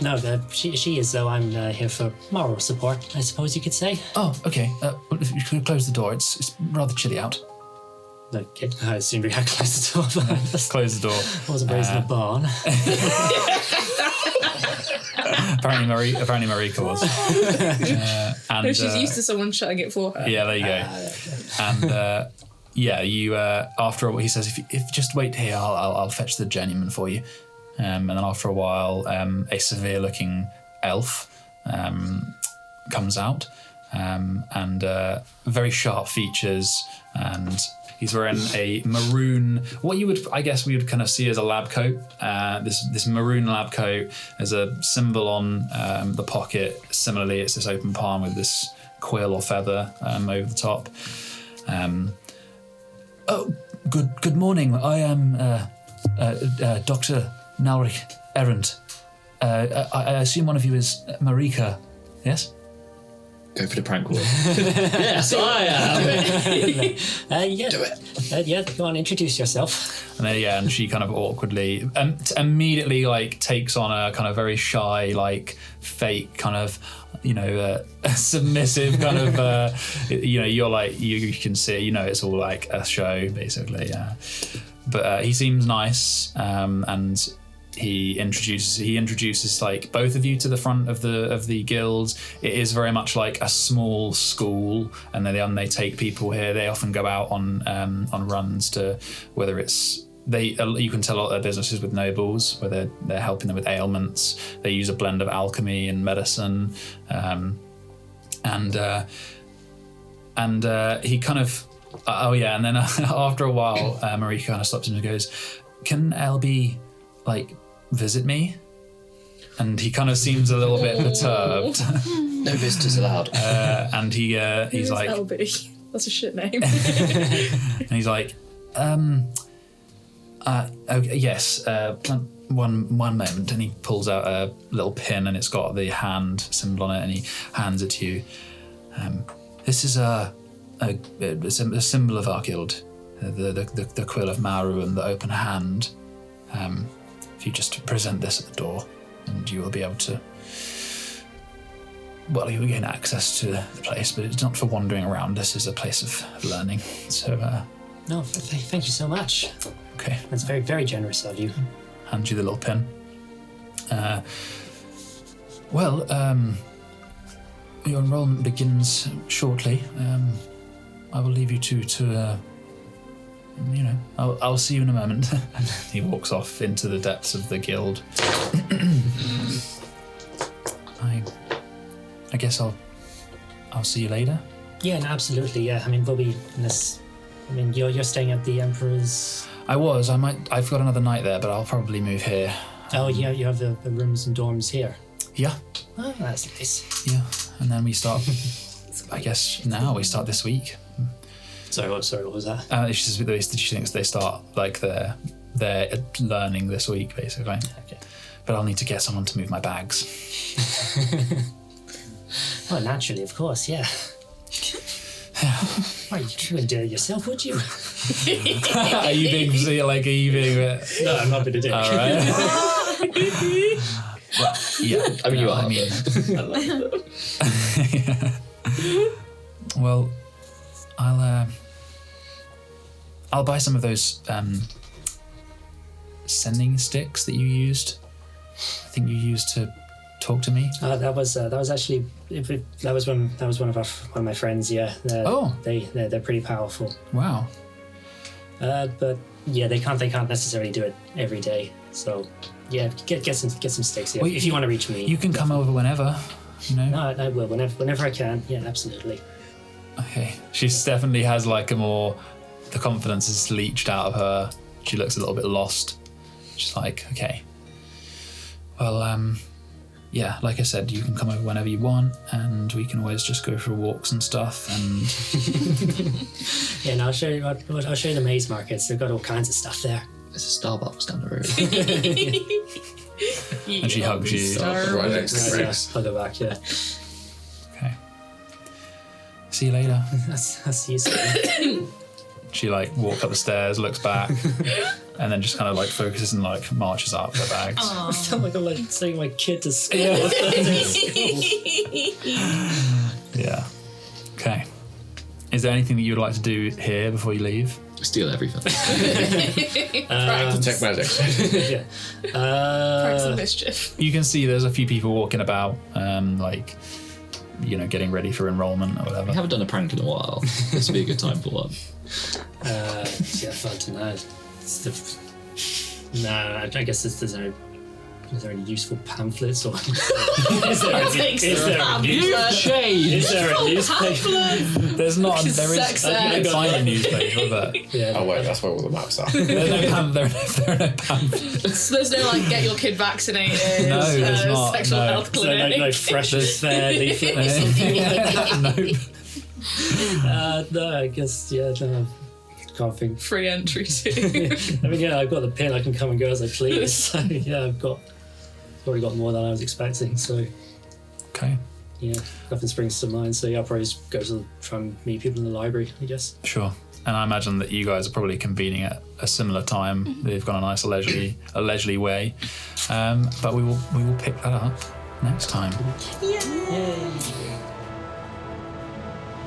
No, she is, though. I'm here for moral support, I suppose you could say.
Oh, okay. Well, if you could close the door, it's rather chilly out.
Okay, I assumed we had closed the door.
Close the door.
I wasn't raised in a barn.
Apparently Marika was. And
No, she's used to someone shutting it for her.
Yeah, there you go. And you after a while, he says, if just wait here, I'll fetch the journeyman for you. And then after a while, a severe-looking elf comes out, and very sharp features, and he's wearing a maroon, what we would kind of see as a lab coat. This maroon lab coat has a symbol on the pocket. Similarly, it's this open palm with this quill or feather over the top. Good morning. I am Dr. Nalric Errant. I assume one of you is Marika, yes?
Go for the prank call.
Yes, I am.
Yeah. Do it. Yeah, go on, introduce yourself.
And then, and she kind of awkwardly, immediately takes on a kind of very shy, fake kind of, submissive kind of, you're you can see, it's all like a show basically. Yeah. But he seems nice, and he introduces both of you to the front of the guild. It is very much like a small school, and then they take people here. They often go out on runs to, whether it's you can tell a lot of their businesses with nobles, where they're helping them with ailments. They use a blend of alchemy and medicine, and he kind of and then after a while, Marie kind of stops him and goes, "Can LB visit me?" And he kind of seems a little bit perturbed.
No visitors allowed.
And he's like,
LB. That's a shit name.
and he's like, okay, yes, one moment. And he pulls out a little pin, and it's got the hand symbol on it, and he hands it to you. This is a symbol of our guild, the quill of Maru and the open hand. If you just present this at the door, and you will be able to, you will gain access to the place, but it's not for wandering around. This is a place of learning. So,
No, thank you so much.
Okay.
That's very, very generous of you.
Hand you the little pin. Your enrollment begins shortly. I will leave you to I'll see you in a moment. He walks off into the depths of the guild. I guess I'll see you later.
Yeah, no, absolutely. Yeah, I mean, we'll be in this. I mean, you're staying at the Emperor's.
I've got another night there, but I'll probably move here.
Oh, yeah, you have the rooms and dorms here.
Yeah.
Oh, that's nice.
Yeah, and then we start. I guess now we start this week.
Sorry, what was that?
She thinks they start they're learning this week basically.
Okay.
But I'll need to get someone to move my bags.
Well, naturally, of course, yeah. Well, you would do it yourself, would you?
Are you being
No, I'm not going to do it.
All right. Well, yeah,
I mean, you are.
I mean,
I like
yeah. Well, I'll buy some of those sending sticks that you used. I think you used to talk to me.
That was actually that was one of my friends. Yeah. They're pretty powerful.
Wow.
But yeah, they can't necessarily do it every day. So yeah, get some sticks. Yeah.
Well,
if you want to reach me,
you can come over whenever.
No, I will whenever I can. Yeah, absolutely.
Okay. She definitely has the confidence has leached out of her. She looks a little bit lost. She's like, okay. Well, yeah, like I said, you can come over whenever you want, and we can always just go for walks and stuff. And
yeah, and I'll show you the maze markets. They've got all kinds of stuff there.
There's a Starbucks down the road.
And she hugs you.
Right next to Chris.
Hug her back. Yeah.
Okay. See you later.
I'll see you soon.
She walks up the stairs, looks back, and then just kind of focuses and marches up her bags.
I feel like I'm sending my kid to school.
Yeah. Okay. Is there anything that you would like to do here before you leave?
Steal everything.
Detect magic.
Yeah.
Prank some mischief.
You can see there's a few people walking about, getting ready for enrollment or whatever.
We haven't done a prank in a while. This would be a good time for one.
I don't know. I guess there's no. Is there any useful pamphlets or is there a newspaper?
There's not. There is.
Sex
You can find a newspaper, but
Yeah.
Oh wait, that's where all the maps are.
there are no pamphlets.
There's no like get your kid vaccinated.
No, there's not,
Sexual
no.
health
So
clinic.
no fresh fair leaflet or something. No, I guess no. Can't think.
Free entry too.
I mean, I've got the pin. I can come and go as I please. So I've already got more than I was expecting. So
Okay.
Nothing springs to mind. So I'll probably just go to try and meet people in the library, I guess.
Sure. And I imagine that you guys are probably convening at a similar time. They've got a nice leisurely way. But we will pick that up next time.
Yay!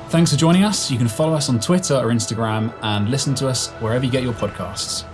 Thanks for joining us. You can follow us on Twitter or Instagram and listen to us wherever you get your podcasts.